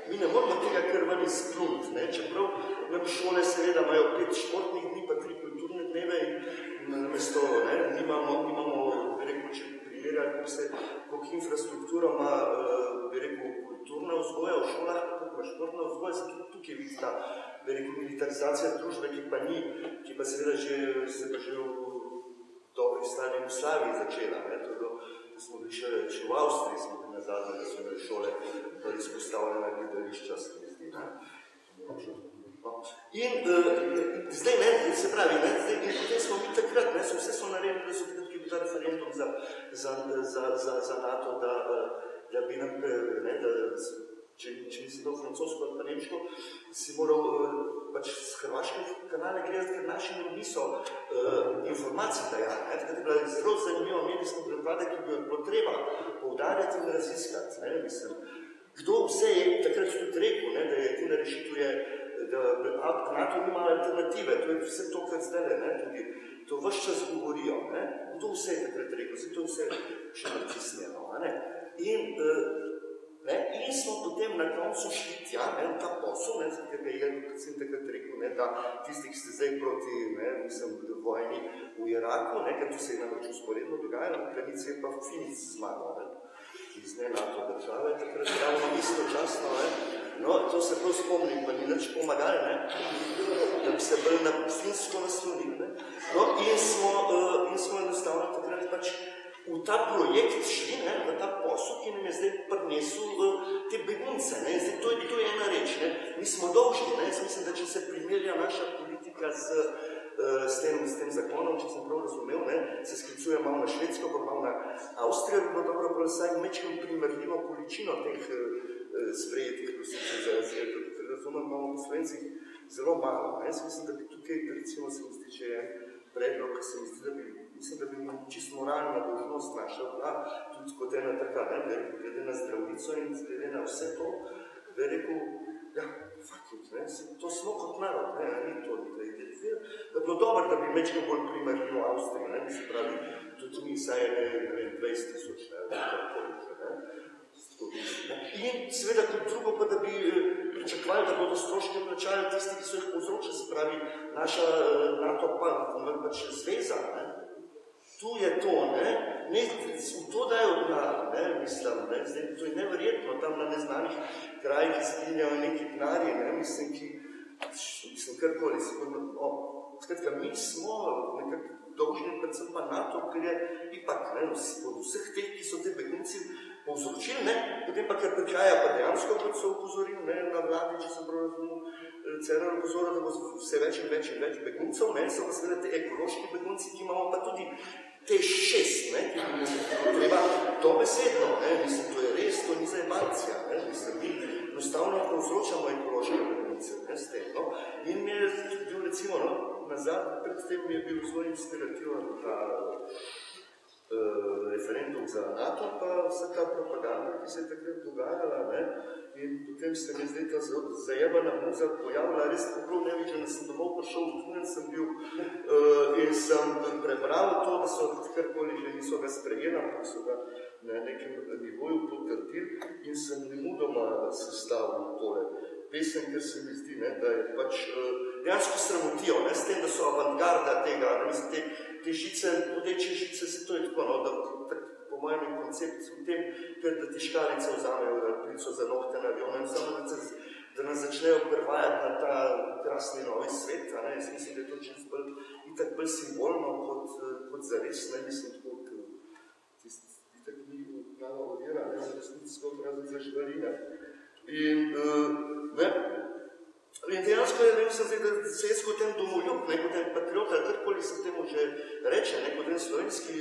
mi ne moramo tega kar ven izplunt, čeprav nam šole seveda imajo 5 športnih dni, pa 3 kulturne dneve in namesto, nimamo, bi rekel, če primerjali, koliko infrastruktura ima, bi rekel, kulturna vzgoja v šolah, kako ima športna vzgoja, se tudi tukaj vidi ta, bi rekel, militarizacija družbe, ki pa seveda se pa že v dobri stari Jugoslaviji začela. To smo bili še v Avstriji, smo bili nazadnje, da so imeli šole izpostavljena gledališča, se mi zdi. In zdaj, se pravi, potem smo mi takrat, vse so naredili, da so takrat, ki bi ta referendum za NATO, da bi nam, če nisi dal francosko ali pa nemško, si moral pač s hrvaške kanale gledati, ker naši niso informacij dajali. Takrat je bila zelo zanimiva medijska pregleda, ki bi jo bilo treba poudarjati in raziskati. Kdo vse je takrat tudi rekel, da je edina rešitev je, da NATO nima alternative, to je vse to, kar zdaj tudi to vse čas govorijo. Kdo vse je takrat rekel, se to vse še natisnjeno. In smo potem na koncu šli tja, v ta posel, ker je predvsem takrat rekel, da tisti, ki ste zdaj proti vojni v Iraku, ker to se je namreč usporedno dogajalo, v granici je pa Finic zmagal iz NATO države, takrat ravno istočasno, No, to se prav spomnim, pa ni nič pomagali, ne? Da bi se bolj na finsko naslonili. Ne? No, in smo enostavno takrat pač v ta projekt šli, ne? V ta posel, ki nam je zdaj prinesel te begunce. Ne? Zdaj, to je ena reč. Ne? Mi smo dolžni. Ne? Jaz mislim, da če se primerja naša politika s tem zakonom, če sem prav razumel, ne? Se sklicuje malo na Švedsko, pa malo na Avstrijo, bi bilo dobro, pa vsaj mečkim primerljivo količino teh sprejetih prosilcev za azil, ker razumem, imamo v Slovencih zelo malo. Jaz mislim, da bi tukaj, recimo, se mi zdi, če je predlog, se mi zdi, da bi čisto moralna dolžnost naša bila, tudi kot ena taka, ne, glede na zdravnico in glede na vse to, da je rekel, ja, fuck it, ne, to smo kot narod, ne, ni to, da je bilo dobro, da bi mečko bolj primerljivo Avstriji, ne, se pravi, tudi mi saj je 20,000, ne. In seveda kot drugo pa, da bi pričakovali, da bodo stroške plačali tisti, ki so jih povzročili, se pravi naša NATO pač zveza. Ne? Tu je to, ne? V to dajo denar, ne? Mislim, ne? Zdaj, to je neverjetno, tam na neznanih krajih izpinjajo neki denarji, ne? Mislim, karkoli, skratka, mi smo nekako dolžni, predvsem pa NATO, ker je ipak, ne? Od vseh teh, ki so te begunci povzročili, ne? Potem pa, ker prihaja pa dejansko, kot so upozorili, ne? Na vladi, če sem prav razumel, Cerar upozoril, da bo vse več in več beguncev, ne? So pa seveda te ekološki begunci, ki imamo pa tudi te 6, ne? Ki bomo treba dobesedno, ne? Mislim, to je res, to ni zajebancija, ne? Mislim, mi enostavno povzročamo ekološke begunce, ne? S tem, no? In mi je bil, recimo, no? Nazad, predtem mi je bil zelo inspirativen ta referendum za NATO, pa vsa ta propaganda, ki se je takrat dogajala, ne? In potem se mi zdaj ta zajebana muza pojavila, res prav nevičen, da sem domov prišel, vtunen sem bil in sem prebral to, da so karkoli že niso ga sprejeli, ampak so ga na nekem nivoju potrdili in sem nemudoma sestavil tole pesem, ker se mi zdi, ne, da je pač dejansko sramotijo, ne, s tem, da so avantgarda tega, ne, mislim, te žice, bodeče žice, se to je tako, no, da po mojem konceptu v tem, ker da ti škalice vzamejo plico za nohte na avion, samo da nas začnejo prevajati na ta krasni novi svet, a ne, jaz mislim, da je to čez bolj, itak bolj simbolno kot zares, ne, mislim, tako, itak ni prava odira, ne, resnici skoro razen za živaline. In dejansko je, ne mislim, da se jaz kot en domoljub, ne, kot en patriot, ali karkoli se temu že reče, ne, kot en slovenski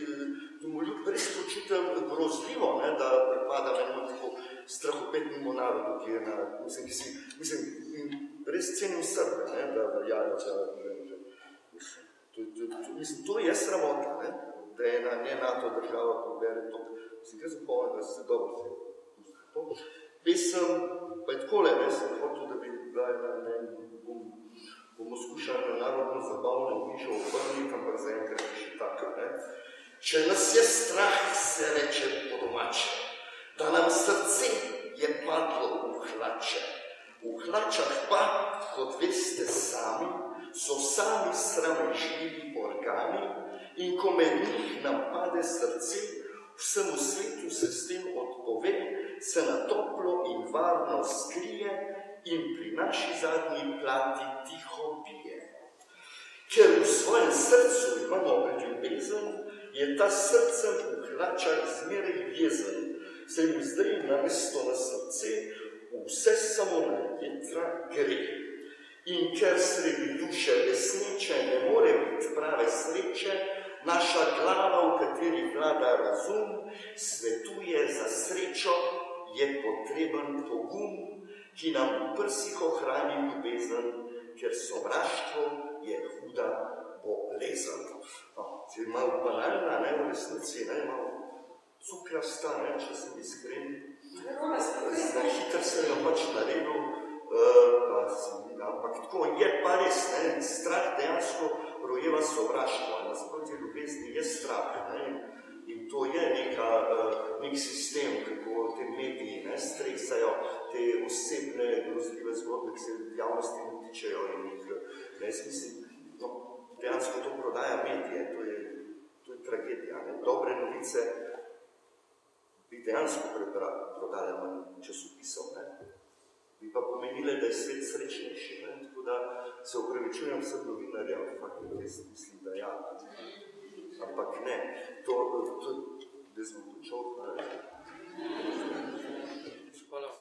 domoljub, res počutam grozljivo, ne, da pripadam enemu tako strahopetnemu narodu, ki je na, mislim, res cenim Srbe, ne, da verjajo, mislim, to je sramota, ne, da je ena ne NATO država, ko bere to, mislim, kaj zapomnim, da se dobro se pesem, pa je takole, ne, sem hotel, da bi bila ena, bomo skušali na narodno zabavno vižo obrniti, ampak zaenkrat je še taka, ne. Če nas je strah, se reče po domače, da nam srce je padlo v hlače. V hlačah pa, kot veste sami, so sami sramežljivi organi in ko med njih nam pade srce, vsemu svetu se s tem odpove, se na toplo in varno skrije in pri naši zadnji plati tiho bije. Ker v svojem srcu imamo ljubezen, je ta srcem v hlačah zmeraj jezen, se mu zdaj namesto na srce vse samo na vetra gre. In ker sredi duše besneče ne more biti prave sreče, naša glava, v kateri vlada razum, svetuje za srečo, je potreben pogum, ki nam v prsih ohrani ljubezen, ker sovraštvo je huda bolezen. Je malo banalna, ne, v resnici, ne, malo cukrasta, ne, če sem iskren. Hitro sem jo pač naredil, ampak tako je pa res, ne, strah dejansko rojeva sovraštvo, nasprotje ljubezni je strah, ne, in to je nek sistem, kako te mediji, ne, stresajo te osebne grozljive zgodbe, ki se v javnosti ne tičejo in jih, ne, mislim, no, dejansko to prodaja medije, to je tragedija, ne, dobre novice bi dejansko prodale manj časopisov, ne. bi pa pomenile, da je svet srečnejši. Ne? Tako da se opravičujem vsem novinarjem, ampak jaz mislim, da ja. Ampak ne, to da smo počel,